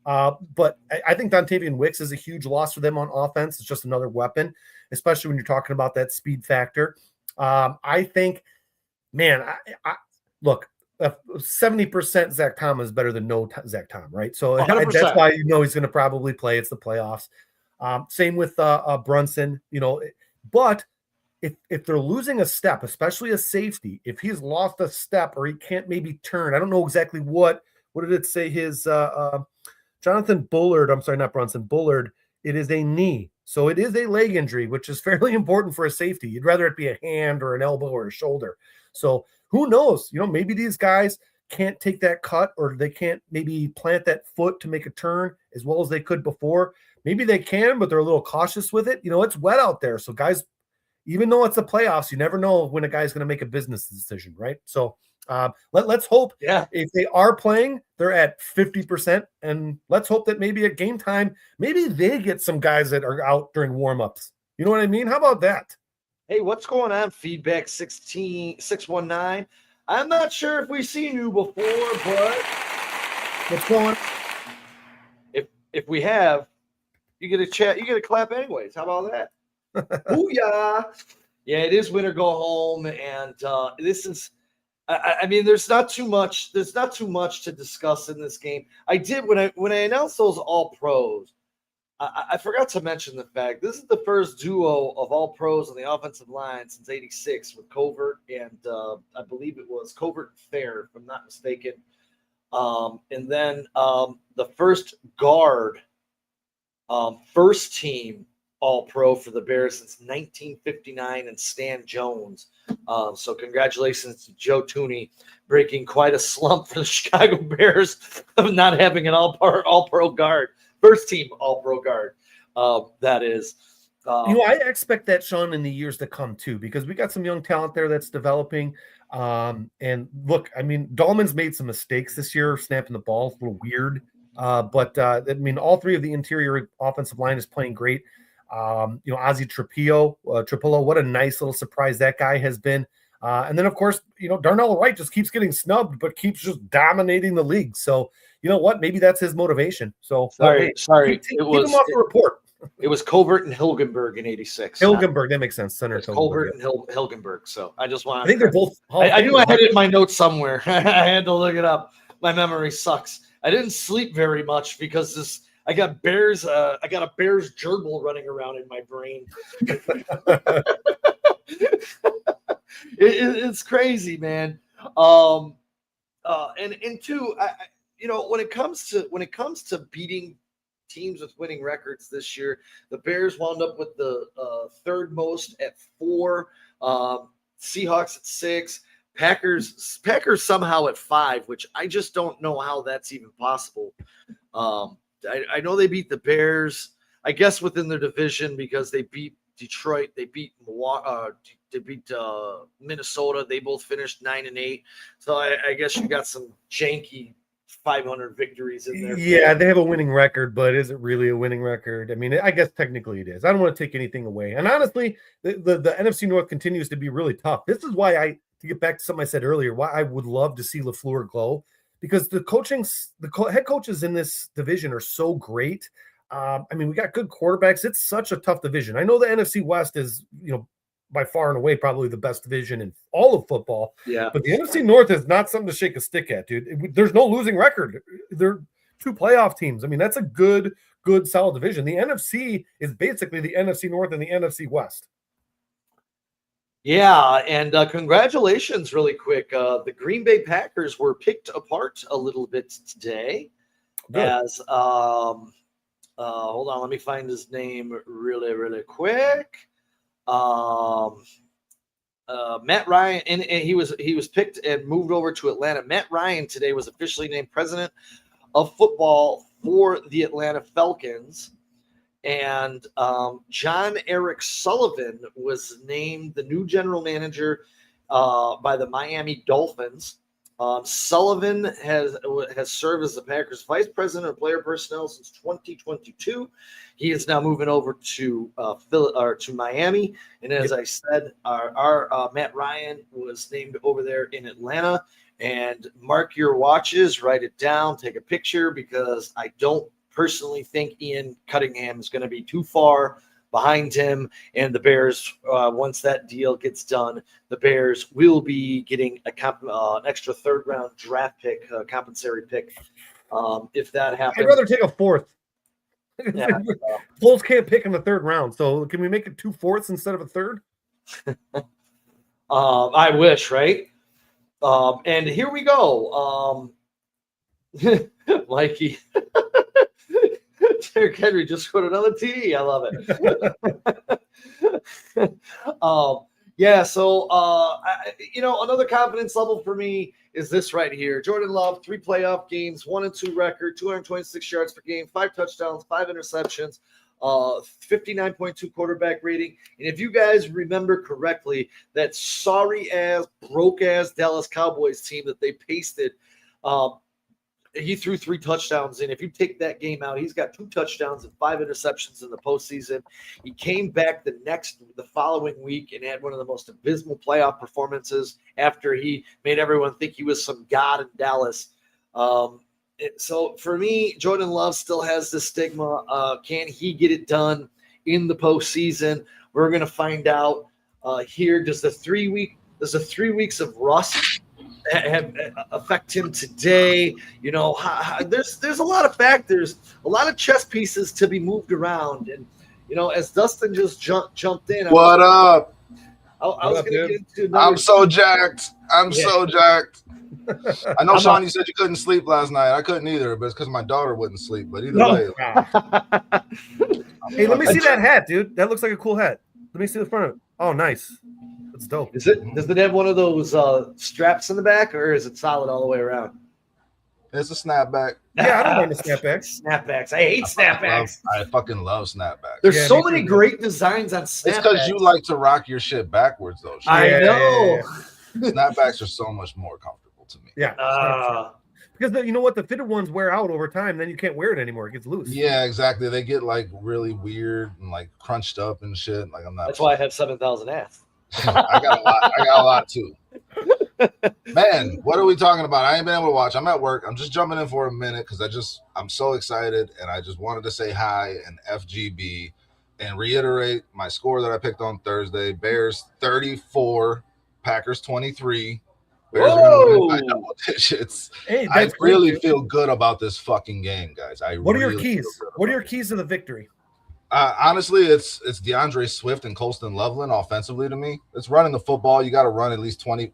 But I think Dontavian Wicks is a huge loss for them on offense. It's just another weapon, especially when you're talking about that speed factor. I think, man, look, 70% Zach Tom is better than no Zach Tom, right? So that's why he's going to probably play. It's the playoffs. Same with Brunson, But if they're losing a step, especially a safety, if he's lost a step or he can't maybe turn, I don't know exactly what did it say his Jonathan Bullard, I'm sorry, not Brunson, Bullard, it is a knee. So it is a leg injury, which is fairly important for a safety. You'd rather it be a hand or an elbow or a shoulder. So who knows? Maybe these guys can't take that cut or they can't maybe plant that foot to make a turn as well as they could before. Maybe they can, but they're a little cautious with it. It's wet out there. So guys, even though it's the playoffs, you never know when a guy's going to make a business decision, right? So let's hope if they are playing, they're at 50%. And let's hope that maybe at game time, maybe they get some guys that are out during warm-ups. You know what I mean? How about that? Hey, what's going on? Feedback 619. I'm not sure if we've seen you before, but what's going on? If we have, you get a chat, you get a clap anyways. How about that? Booyah! Yeah, it is winter go home, and this is. I mean, there's not too much. There's not too much to discuss in this game. I did when I announced those all pros. I forgot to mention the fact this is the first duo of all pros on the offensive line since '86 with Covert and I believe it was Covert and Fair, if I'm not mistaken. And then the first guard, first team All-Pro for the Bears since 1959 and Stan Jones. So congratulations to Joe Tooney breaking quite a slump for the Chicago Bears of not having an all-pro guard. First team All-Pro guard, that is. I expect that, Sean, in the years to come, too, because we got some young talent there that's developing. And look, I mean, Dahlman's made some mistakes this year, snapping the ball. It's a little weird. But all three of the interior offensive line is playing great. Ozzie Trapillo, what a nice little surprise that guy has been. And then, of course, Darnell Wright just keeps getting snubbed, but keeps just dominating the league. So, you know what? Maybe that's his motivation. So, sorry. Keep him off the report. It was Covert and Hilgenberg in '86. Hilgenberg, that makes sense. Center Colbert and Hilgenberg. So I just want. I think they're both. I knew I had it in my notes somewhere. I had to look it up. My memory sucks. I didn't sleep very much because I got a Bears gerbil running around in my brain. It's crazy, man. And two, when it comes to beating teams with winning records this year, the Bears wound up with the third most at 4, Seahawks at 6, Packers somehow at 5, which I just don't know how that's even possible. I know they beat the Bears, I guess within their division, because they beat Detroit, they beat Minnesota. They both finished 9-8. So I guess you got some janky 500 victories in there. Yeah, they have a winning record, but is it really a winning record? I mean, I guess technically it is. I don't want to take anything away. And honestly, the NFC North continues to be really tough. This is why to get back to something I said earlier, why I would love to see LaFleur glow, because the head coaches in this division are so great. I mean, we got good quarterbacks. It's such a tough division. I know the NFC West is, by far and away probably the best division in all of football. Yeah. But the NFC North is not something to shake a stick at, dude. There's no losing record. They're 2 playoff teams. I mean, that's a good, solid division. The NFC is basically the NFC North and the NFC West. Yeah, and congratulations really quick. The Green Bay Packers were picked apart a little bit today. Good. As hold on, let me find his name really quick. Matt Ryan, and he was picked and moved over to Atlanta. Matt Ryan today was officially named president of football for the Atlanta Falcons, and John Eric Sullivan was named the new general manager by the Miami Dolphins. Sullivan has served as the Packers vice president of player personnel since 2022. He is now moving over to Miami, and as I said, our Matt Ryan was named over there in Atlanta. And mark your watches, write it down, take a picture, because I don't personally think Ian Cunningham is going to be too far behind him, and the Bears, once that deal gets done, the Bears will be getting an extra third-round draft pick, compensatory pick, if that happens. I'd rather take a 4th. Yeah. Bulls can't pick in the 3rd round, so can we make it 2 4ths instead of a 3rd? I wish, right? And here we go. Mikey. Derrick Henry just scored another TD. I love it. Yeah, so another confidence level for me is this right here. Jordan Love, 3 playoff games, 1-2 record, 226 yards per game, 5 touchdowns, 5 interceptions, 59.2 quarterback rating. And if you guys remember correctly, that sorry-ass, broke-ass Dallas Cowboys team that they pasted, he threw 3 touchdowns in. If you take that game out, he's got 2 touchdowns and 5 interceptions in the postseason. He came back the following week and had one of the most abysmal playoff performances after he made everyone think he was some god in Dallas. So for me, Jordan Love still has the stigma. Can he get it done in the postseason? We're going to find out here. Does the 3 weeks of rust affect him today? There's a lot of factors, a lot of chess pieces to be moved around. And as Dustin just jumped in, what up? I was going to get into. I'm so jacked. So jacked. I know, Sean, you said you couldn't sleep last night. I couldn't either, but it's because my daughter wouldn't sleep. But either way. Hey, let me see that hat, dude. That looks like a cool hat. Let me see the front of it. Oh, nice. That's dope. Does it have one of those straps in the back, or is it solid all the way around? It's a snapback. Yeah, I don't mind the snapbacks. Snapbacks. I hate snapbacks. I fucking love snapbacks. There's so many great designs on snapbacks. It's because you like to rock your shit backwards, though. I know. Snapbacks are so much more comfortable to me. Yeah. Because you know what? The fitted ones wear out over time. Then you can't wear it anymore. It gets loose. Yeah, exactly. They get like really weird and like crunched up and shit. Like I'm not. That's why I have 7,000 ass. I got a lot too. Man, what are we talking about? I ain't been able to watch. I'm at work. I'm just jumping in for a minute because I'm so excited, and I just wanted to say hi and FGB and reiterate my score that I picked on Thursday. Bears 34, Packers 23. Bears are going to win by double digits. Hey, I that's great, really dude. feel good about this fucking game, guys. What are your keys? What are your keys to the victory? Honestly, it's DeAndre Swift and Colston Loveland offensively to me. It's running the football. You got to run at least 20,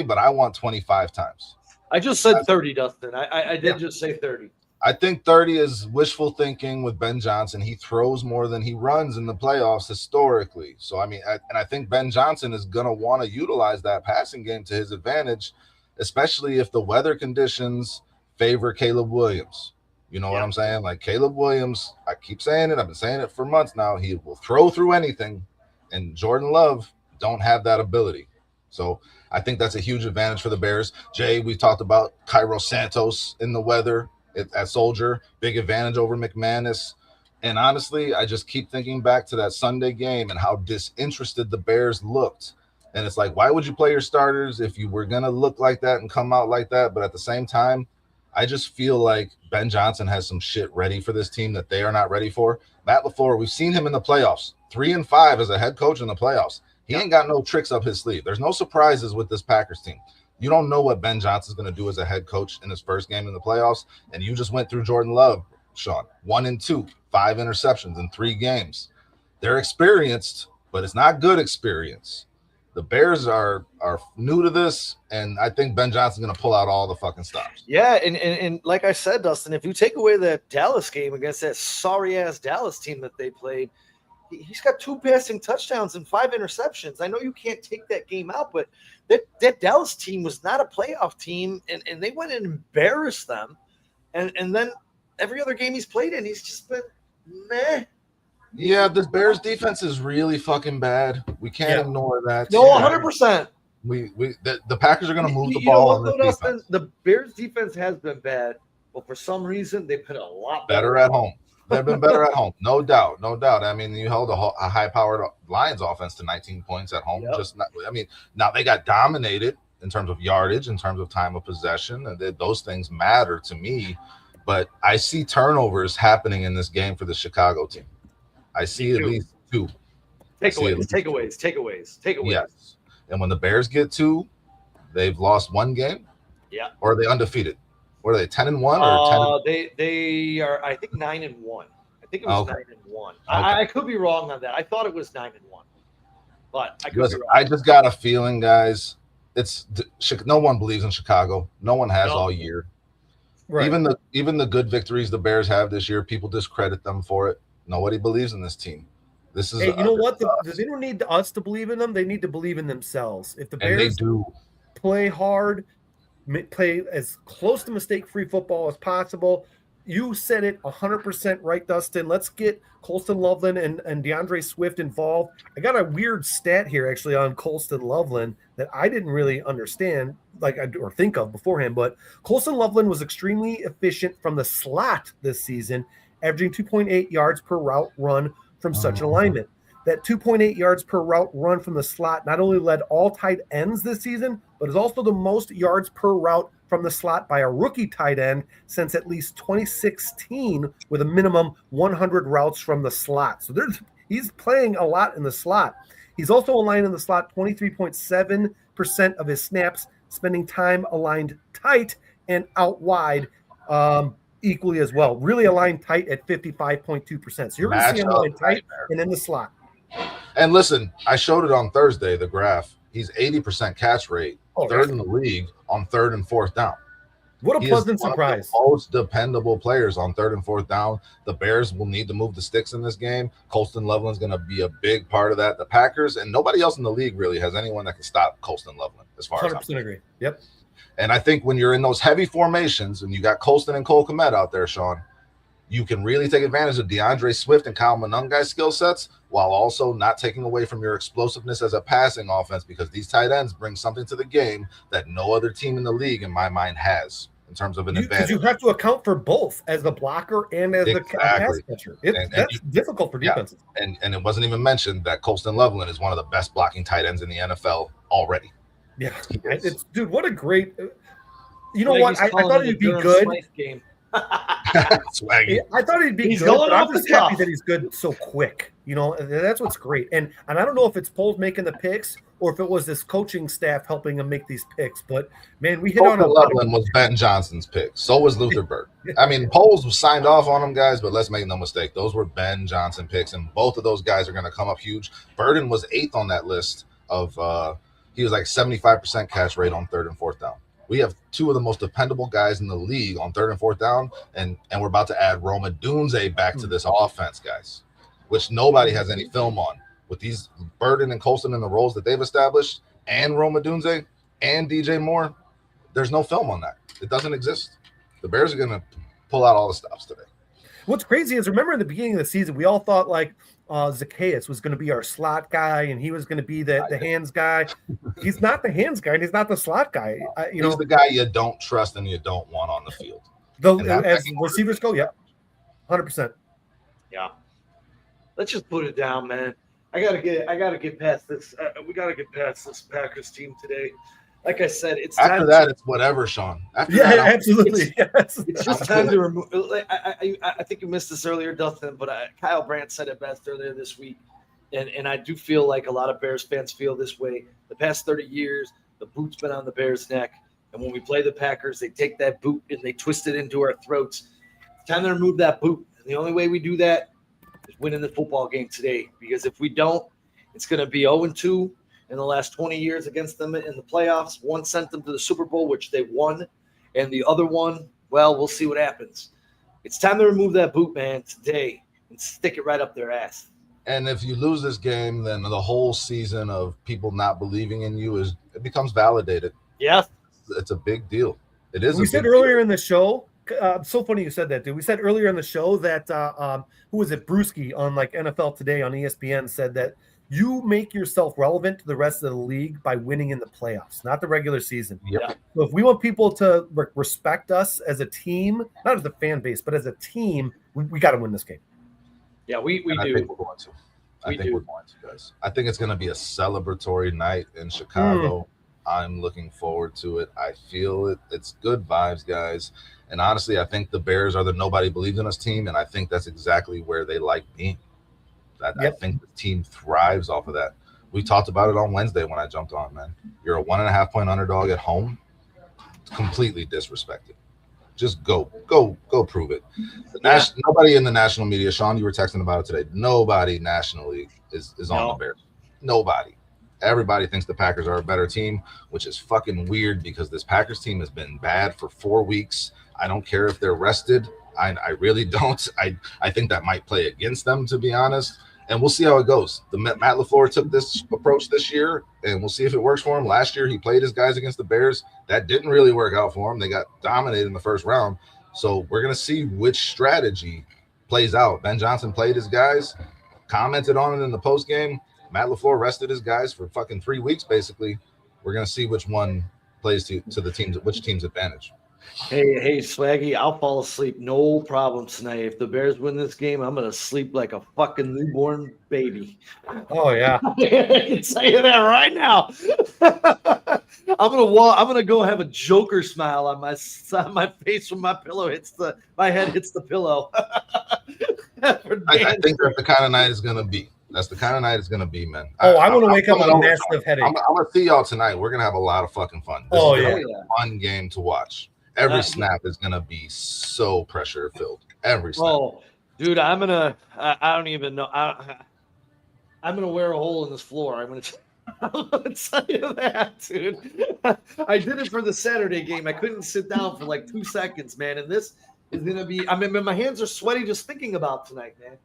but I want 25 times. I just said 30, Dustin. I did just say 30. I think 30 is wishful thinking with Ben Johnson. He throws more than he runs in the playoffs historically. So, I mean, I think Ben Johnson is going to want to utilize that passing game to his advantage, especially if the weather conditions favor Caleb Williams. You know what I'm saying? Like Caleb Williams, I keep saying it. I've been saying it for months now. He will throw through anything, and Jordan Love don't have that ability. So I think that's a huge advantage for the Bears. Jay, we talked about Cairo Santos in the weather at Soldier, big advantage over McManus. And honestly, I just keep thinking back to that Sunday game and how disinterested the Bears looked. And it's like, why would you play your starters if you were going to look like that and come out like that? But at the same time, I just feel like Ben Johnson has some shit ready for this team that they are not ready for. Matt LaFleur, we've seen him in the playoffs, 3-5 as a head coach in the playoffs. He ain't got no tricks up his sleeve. There's no surprises with this Packers team. You don't know what Ben Johnson's going to do as a head coach in his first game in the playoffs. And you just went through Jordan Love, Sean, 1-2, 5 interceptions in 3 games. They're experienced, but it's not good experience. The Bears are new to this, and I think Ben Johnson's going to pull out all the fucking stops. Yeah, and like I said, Dustin, if you take away that Dallas game against that sorry-ass Dallas team that they played, he's got 2 passing touchdowns and 5 interceptions. I know you can't take that game out, but that Dallas team was not a playoff team, and they went and embarrassed them. And then every other game he's played in, he's just been meh. Yeah, this Bears defense is really fucking bad. We can't ignore that. No, 100%. The Packers are going to move the ball on this defense. The Bears defense has been bad, but for some reason they've been a lot better at home. They've been better at home, no doubt. I mean, you held a high-powered Lions offense to 19 points at home. Now they got dominated in terms of yardage, in terms of time of possession, and those things matter to me. But I see turnovers happening in this game for the Chicago team. I see at least 2. Takeaways. Yes. And when the Bears get 2, they've lost 1 game. Yeah. Or are they undefeated? What are they, 10-1 or 10? They are, I think, 9-1. I think it was 9-1. Okay. I could be wrong on that. I thought it was 9-1, but I could be wrong. I just got a feeling, guys. No one believes in Chicago. No one has all year. Right. Even the good victories the Bears have this year, people discredit them for it. Nobody believes in this team. This is. Hey, you know what? They don't need us to believe in them. They need to believe in themselves. If the Bears play hard, play as close to mistake-free football as possible. You said it 100% right, Dustin. Let's get Colston Loveland and DeAndre Swift involved. I got a weird stat here actually on Colston Loveland that I didn't really understand or think of beforehand, but Colston Loveland was extremely efficient from the slot this season, averaging 2.8 yards per route run from such an alignment. That 2.8 yards per route run from the slot not only led all tight ends this season, but is also the most yards per route from the slot by a rookie tight end since at least 2016, with a minimum 100 routes from the slot. So he's playing a lot in the slot. He's also aligned in the slot 23.7% of his snaps, spending time aligned tight and out wide equally as well. Really aligned tight at 55.2%. So you're going to see him aligned tight and in the slot. And listen, I showed it on Thursday, the graph. He's 80% catch rate, third in the league on 3rd and 4th down. What a pleasant surprise. One of the most dependable players on 3rd and 4th down. The Bears will need to move the sticks in this game. Colston Loveland's going to be a big part of that. The Packers and nobody else in the league really has anyone that can stop Colston Loveland as far as 100% agree. Yep. And I think when you're in those heavy formations and you got Colston and Cole Kmet out there, Sean, you can really take advantage of DeAndre Swift and Kyle Monungai's skill sets while also not taking away from your explosiveness as a passing offense, because these tight ends bring something to the game that no other team in the league, in my mind, has in terms of an advantage. Because you have to account for both as the blocker and as the pass catcher. That's difficult for defenses. Yeah. And it wasn't even mentioned that Colston Loveland is one of the best blocking tight ends in the NFL already. Yeah, He is. it's dude. What a great. You know what? I thought he'd be good. Game. Swaggy. I thought he'd be He's good, going but I'm off the just happy cuff. that he's good so quick. You know, and that's what's great. And I don't know if it's Poles making the picks or if it was this coaching staff helping him make these picks. But man, we hit on a Loveland was Ben Johnson's pick. So was Luther Burke. I mean, Poles was signed off on them, guys, but let's make no mistake. Those were Ben Johnson picks, and both of those guys are going to come up huge. Burden was 8th on that list of he was like 75% catch rate on 3rd and 4th down. We have 2 of the most dependable guys in the league on 3rd and 4th down, and we're about to add Roma Dunze back to this offense, guys, which nobody has any film on. With these Burden and Colston in the roles that they've established, and Roma Dunze and DJ Moore, there's no film on that. It doesn't exist. The Bears are going to pull out all the stops today. What's crazy is, remember in the beginning of the season, we all thought like Zacchaeus was going to be our slot guy, and he was going to be the hands guy. He's not the hands guy, and he's not the slot guy. He's the guy you don't trust and you don't want on the field. As receivers go, yeah, 100%. Yeah. Let's just put it down, man. I gotta get past this. We gotta get past this Packers team today. Like I said, it's after that. It's whatever, Sean. Absolutely. It's just time to remove. I think you missed this earlier, Dustin, but Kyle Brandt said it best earlier this week, and I do feel like a lot of Bears fans feel this way. The past 30 years, the boot's been on the Bears' neck, and when we play the Packers, they take that boot and they twist it into our throats. It's time to remove that boot, and the only way we do that is winning the football game today. Because if we don't, it's going to be 0-2. In the last 20 years against them in the playoffs. One sent them to the Super Bowl, which they won. And the other one, well, we'll see what happens. It's time to remove that boot, man, today and stick it right up their ass. And if you lose this game, then the whole season of people not believing in you it becomes validated. Yeah. It's a big deal. It is. We said earlier in the show, so funny you said that, dude. We said earlier in the show that, who was it, Brewski on like NFL Today on ESPN said that you make yourself relevant to the rest of the league by winning in the playoffs, not the regular season. Yep. So if we want people to respect us as a team, not as a fan base, but as a team, we got to win this game. Yeah, we do. I think we're going to. We're going to, guys. I think it's going to be a celebratory night in Chicago. I'm looking forward to it. I feel it. It's good vibes, guys. And honestly, I think the Bears are the nobody believes in us team, and I think that's exactly where they like being. I think the team thrives off of that. We talked about it on Wednesday when I jumped on, man. You're a 1.5-point underdog at home. Completely disrespected. Just go prove it. Nobody in the national media, Sean, you were texting about it today. Nobody nationally is on the Bears. Nobody. Everybody thinks the Packers are a better team, which is fucking weird because this Packers team has been bad for 4 weeks. I don't care if they're rested. I really don't. I think that might play against them, to be honest. And we'll see how it goes. Matt LaFleur took this approach this year, and we'll see if it works for him. Last year, he played his guys against the Bears. That didn't really work out for him. They got dominated in the first round. So we're going to see which strategy plays out. Ben Johnson played his guys, commented on it in the postgame. Matt LaFleur rested his guys for fucking 3 weeks, basically. We're going to see which one plays to the team's, which team's advantage. Hey, Swaggy, I'll fall asleep. No problem tonight. If the Bears win this game, I'm going to sleep like a fucking newborn baby. Oh, yeah. I can tell you that right now. I'm gonna go have a Joker smile on my face when my head hits the pillow. I think that's the kind of night it's going to be. That's the kind of night it's going to be, man. I want to wake up with a massive headache. I'm going to see y'all tonight. We're going to have a lot of fucking fun. This is a fun game to watch. Every snap is going to be so pressure filled. Every snap. Oh, dude, I don't even know. I'm going to wear a hole in this floor. I'm going to tell you that, dude. I did it for the Saturday game. I couldn't sit down for like 2 seconds, man. And this is going to be, my hands are sweaty just thinking about tonight, man.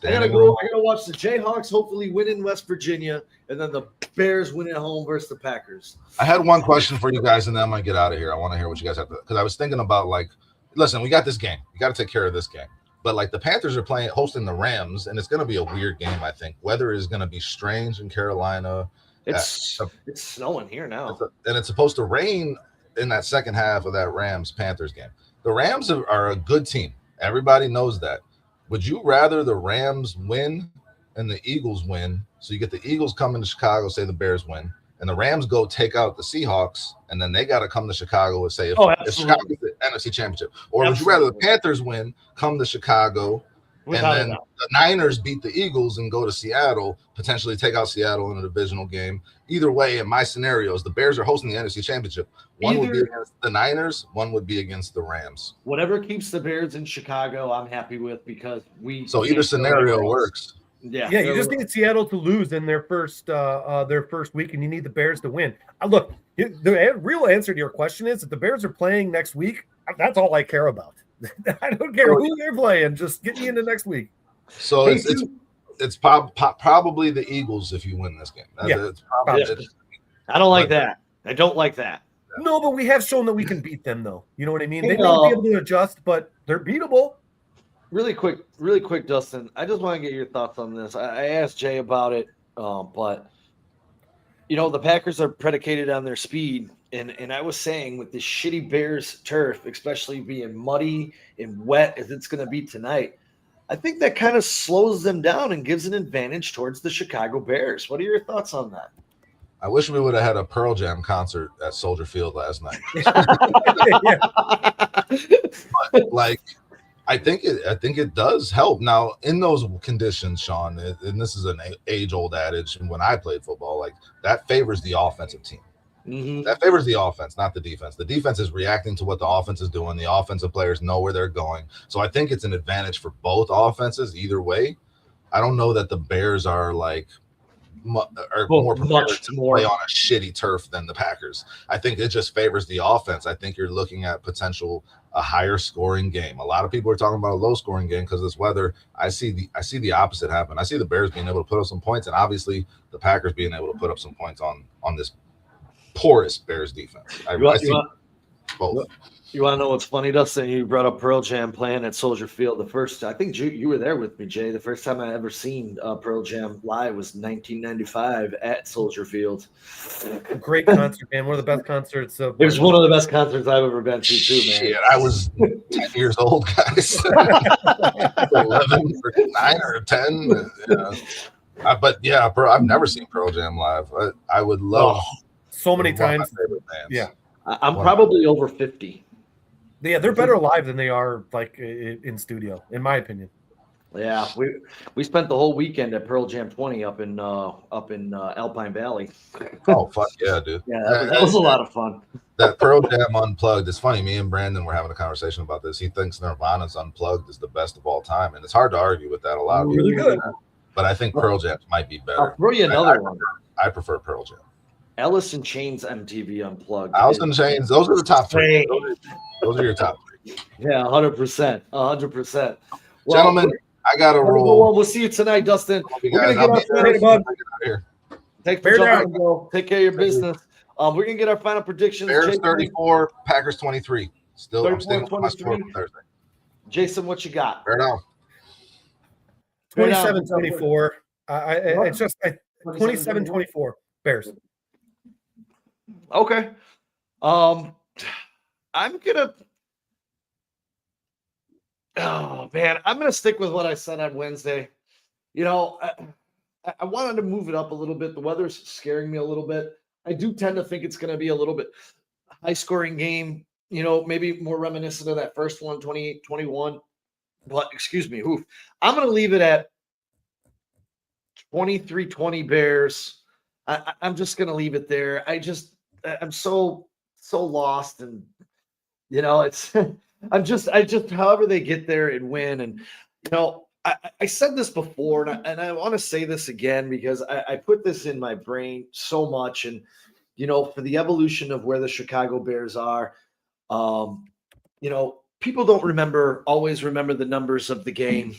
I gotta watch the Jayhawks hopefully win in West Virginia, and then the Bears win at home versus the Packers. I had one question for you guys, and then I'm gonna get out of here. I want to hear what you guys have to, because I was thinking about, like, listen, we got this game. We got to take care of this game. But like the Panthers are hosting the Rams, and it's gonna be a weird game. I think weather is gonna be strange in Carolina. It's snowing here now, and it's supposed to rain in that second half of that Rams-Panthers game. The Rams are a good team. Everybody knows that. Would you rather the Rams win and the Eagles win? So you get the Eagles coming to Chicago, say the Bears win, and the Rams go take out the Seahawks, and then they got to come to Chicago and say, if absolutely. Chicago's the NFC Championship, or would you rather the Panthers win, come to Chicago, Without and then the Niners beat the Eagles and go to Seattle, potentially take out Seattle in a divisional game? Either way, in my scenarios, the Bears are hosting the NFC Championship. One would be against the Niners, one would be against the Rams. Whatever keeps the Bears in Chicago, I'm happy with, because so either scenario works. Yeah, you just need Seattle to lose in their first week, and you need the Bears to win. Look, the real answer to your question is, if the Bears are playing next week, that's all I care about. I don't care who they're playing. Just get me into next week. So it's probably the Eagles if you win this game. I don't like that. I don't like that. No, but we have shown that we can beat them, though. You know what I mean? They may not be able to adjust, but they're beatable. Really quick, Dustin. I just want to get your thoughts on this. I asked Jay about it, but the Packers are predicated on their speed, and I was saying, with this shitty Bears turf, especially being muddy and wet as it's going to be tonight, I think that kind of slows them down and gives an advantage towards the Chicago Bears. What are your thoughts on that? I wish we would have had a Pearl Jam concert at Soldier Field last night. But, I think it does help. Now, in those conditions, Sean, and this is an age-old adage, and when I played football, that favors the offensive team. Mm-hmm. That favors the offense, not the defense. The defense is reacting to what the offense is doing. The offensive players know where they're going. So I think it's an advantage for both offenses either way. I don't know that the Bears are more prepared to play on a shitty turf than the Packers. I think it just favors the offense. I think you're looking at a higher scoring game. A lot of people are talking about a low scoring game because of this weather. I see the opposite happen. I see the Bears being able to put up some points, and obviously the Packers being able to put up some points on this porous Bears defense. I see both. You want to know what's funny, Dustin? You brought up Pearl Jam playing at Soldier Field. I think you were there with me, Jay. The first time I ever seen Pearl Jam live was 1995 at Soldier Field. Great concert, man. One of the best concerts. It was one of the best concerts I've ever been to, too, man. Shit, I was 10 years old, guys. 11 or 9 or 10. But yeah, I've never seen Pearl Jam live. I would love so many times. Yeah, I'm probably over 50. Yeah, they're better live than they are in studio, in my opinion. Yeah, we spent the whole weekend at Pearl Jam 20 up in Alpine Valley. Oh fuck yeah, dude! Yeah, that was a lot of fun. That Pearl Jam Unplugged. It's funny. Me and Brandon were having a conversation about this. He thinks Nirvana's Unplugged is the best of all time, and it's hard to argue with that. A lot of people, really good. But I think Pearl Jam might be better. I'll throw you another one. I prefer Pearl Jam. Alice in Chains MTV Unplugged. Alice in Chains. Those are the top three. Those are your top three. Yeah, 100%. 100%. Well, gentlemen, I got to roll. We'll see you tonight, Dustin. We're going to get our Take care of your business. We're going to get our final predictions. Bears 34, Packers 23. Still, I'm staying with my score for Thursday. Jason, what you got? Fair enough. 27-24. It's just 27-24. Bears. Okay. I'm gonna stick with what I said on Wednesday. I wanted to move it up a little bit. The weather's scaring me a little bit. I do tend to think it's going to be a little bit high scoring game, maybe more reminiscent of that first one, 28-21. But excuse me, I'm going to leave it at 23-20 Bears. I'm just going to leave it there. I'm so lost, and it's I just however they get there and win. And I said this before, and I want to say this again because I put this in my brain so much. And for the evolution of where the Chicago Bears are, people don't always remember the numbers of the game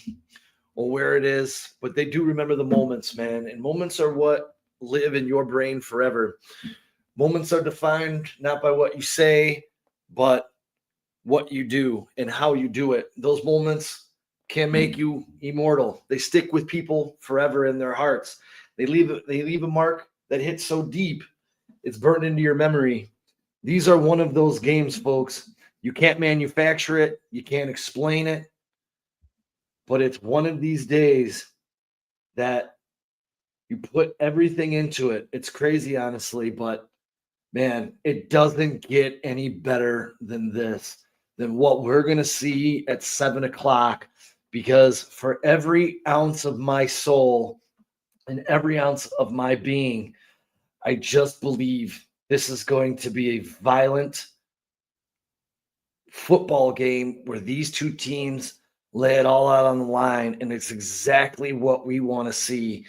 or where it is, but they do remember the moments, man. And moments are what live in your brain forever. Moments are defined not by what you say, but what you do and how you do it. Those moments can make you immortal. They stick with people forever in their hearts. They leave a mark that hits so deep, it's burned into your memory. These are one of those games, folks. You can't manufacture it. You can't explain it. But it's one of these days that You put everything into it. It's crazy, honestly, but man, it doesn't get any better than this, than what we're going to see at 7:00, because for every ounce of my soul and every ounce of my being, I just believe this is going to be a violent football game where these two teams lay it all out on the line, and it's exactly what we want to see.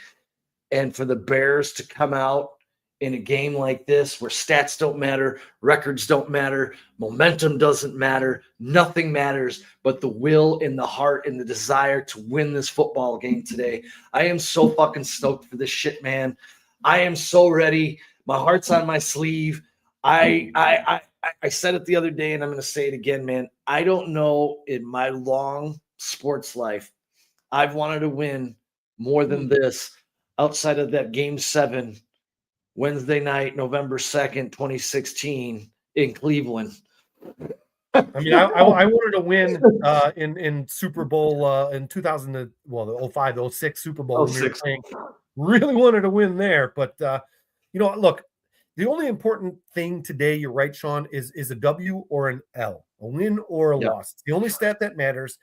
And for the Bears to come out in a game like this where stats don't matter, records don't matter, momentum doesn't matter, nothing matters but the will and the heart and the desire to win this football game today. I am so fucking stoked for this shit, man. I am so ready. My heart's on my sleeve. I said it the other day, and I'm going to say it again, man. I don't know in my long sports life I've wanted to win more than this outside of that Game 7 Wednesday night, November 2nd, 2016 in Cleveland. I mean, I wanted to win in Super Bowl in 2000, the 05, the 06 Super Bowl. When we were playing. Really wanted to win there, but look, the only important thing today, you're right, Sean, is a W or an L, a win or a loss. It's the only stat that matters.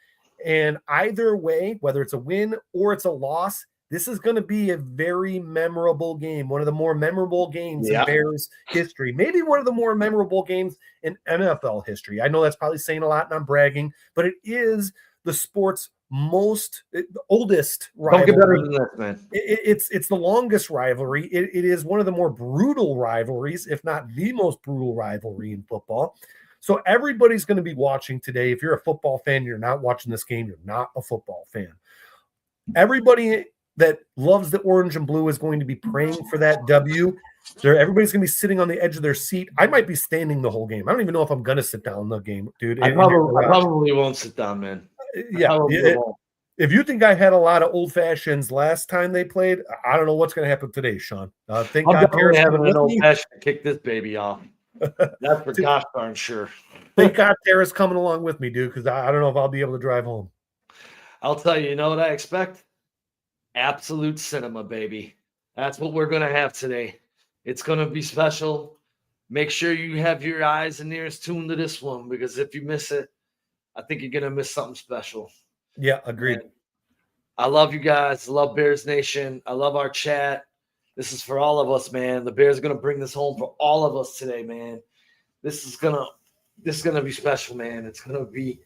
And either way, whether it's a win or it's a loss, this is going to be a very memorable game, one of the more memorable games in Bears history, maybe one of the more memorable games in NFL history. I know that's probably saying a lot and I'm bragging, but it is the sport's oldest rivalry. Don't get better than that, man. It's the longest rivalry. It is one of the more brutal rivalries, if not the most brutal rivalry in football. So everybody's going to be watching today. If you're a football fan, you're not watching this game, you're not a football fan. Everybody that loves the orange and blue is going to be praying for that W. Everybody's going to be sitting on the edge of their seat. I might be standing the whole game. I don't even know if I'm going to sit down in the game, dude. I probably won't sit down, man. Yeah. If you think I had a lot of old fashions last time they played, I don't know what's going to happen today, Sean. Thank I'm God definitely having an old fashioned to kick this baby off. That's for gosh darn sure. Thank God Tara's coming along with me, dude, because I don't know if I'll be able to drive home. I'll tell you, you know what I expect? Absolute cinema, baby. That's what we're going to have today. It's going to be special. Make sure you have your eyes and ears tuned to this one, because if you miss it, I think you're going to miss something special. Yeah, agreed. And I love you guys. I love Bears Nation. I love our chat. This is for all of us, man. The Bears are going to bring this home for all of us today, man. This is gonna be special, man. It's gonna be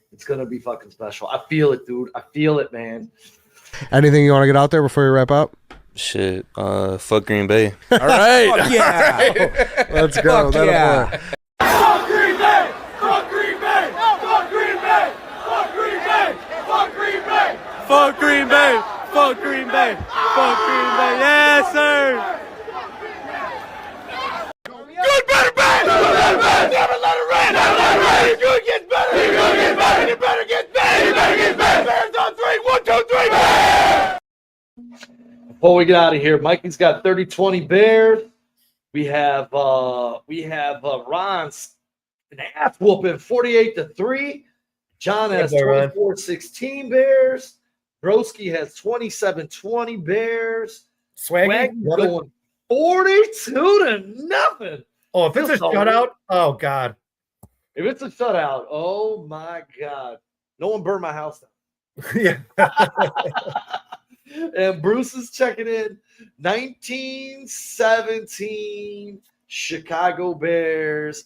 fucking special. I feel it, dude. I feel it, man. Anything you want to get out there before you wrap up? Shit, fuck Green Bay. All right. Fuck yeah. All right. Let's go. Fuck yeah. Fuck Green Bay! Fuck Green Bay! Fuck Green Bay! Fuck Green Bay! Fuck Green Bay! Fuck Green Bay. Fuck Green Bay. Fuck Green Bay. Yes, sir. Good, better, bad! Never let it rain! Never let it rain! You're good, get better! You're good, get better! You better get better! You better get better! Bears on 3, 1, 2, 3! Before we get out of here, Mikey's got 30-20 Bears. We have Ron's an ass whooping 48-3. John has 24-16 Bears. Broski has 27-20 Bears. Swaggy going 42-0. Oh, if it's a shutout, oh God. If it's a shutout, oh my God. No one burned my house down. Yeah. And Bruce is checking in. 1917 Chicago Bears.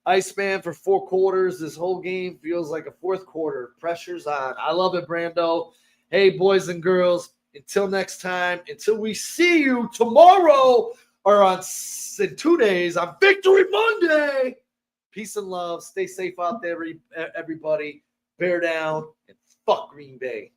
Iceman for 4 quarters. This whole game feels like a fourth quarter. Pressure's on. I love it, Brando. Hey, boys and girls, until next time, until we see you tomorrow or in 2 days on Victory Monday. Peace and love. Stay safe out there, everybody. Bear down and fuck Green Bay.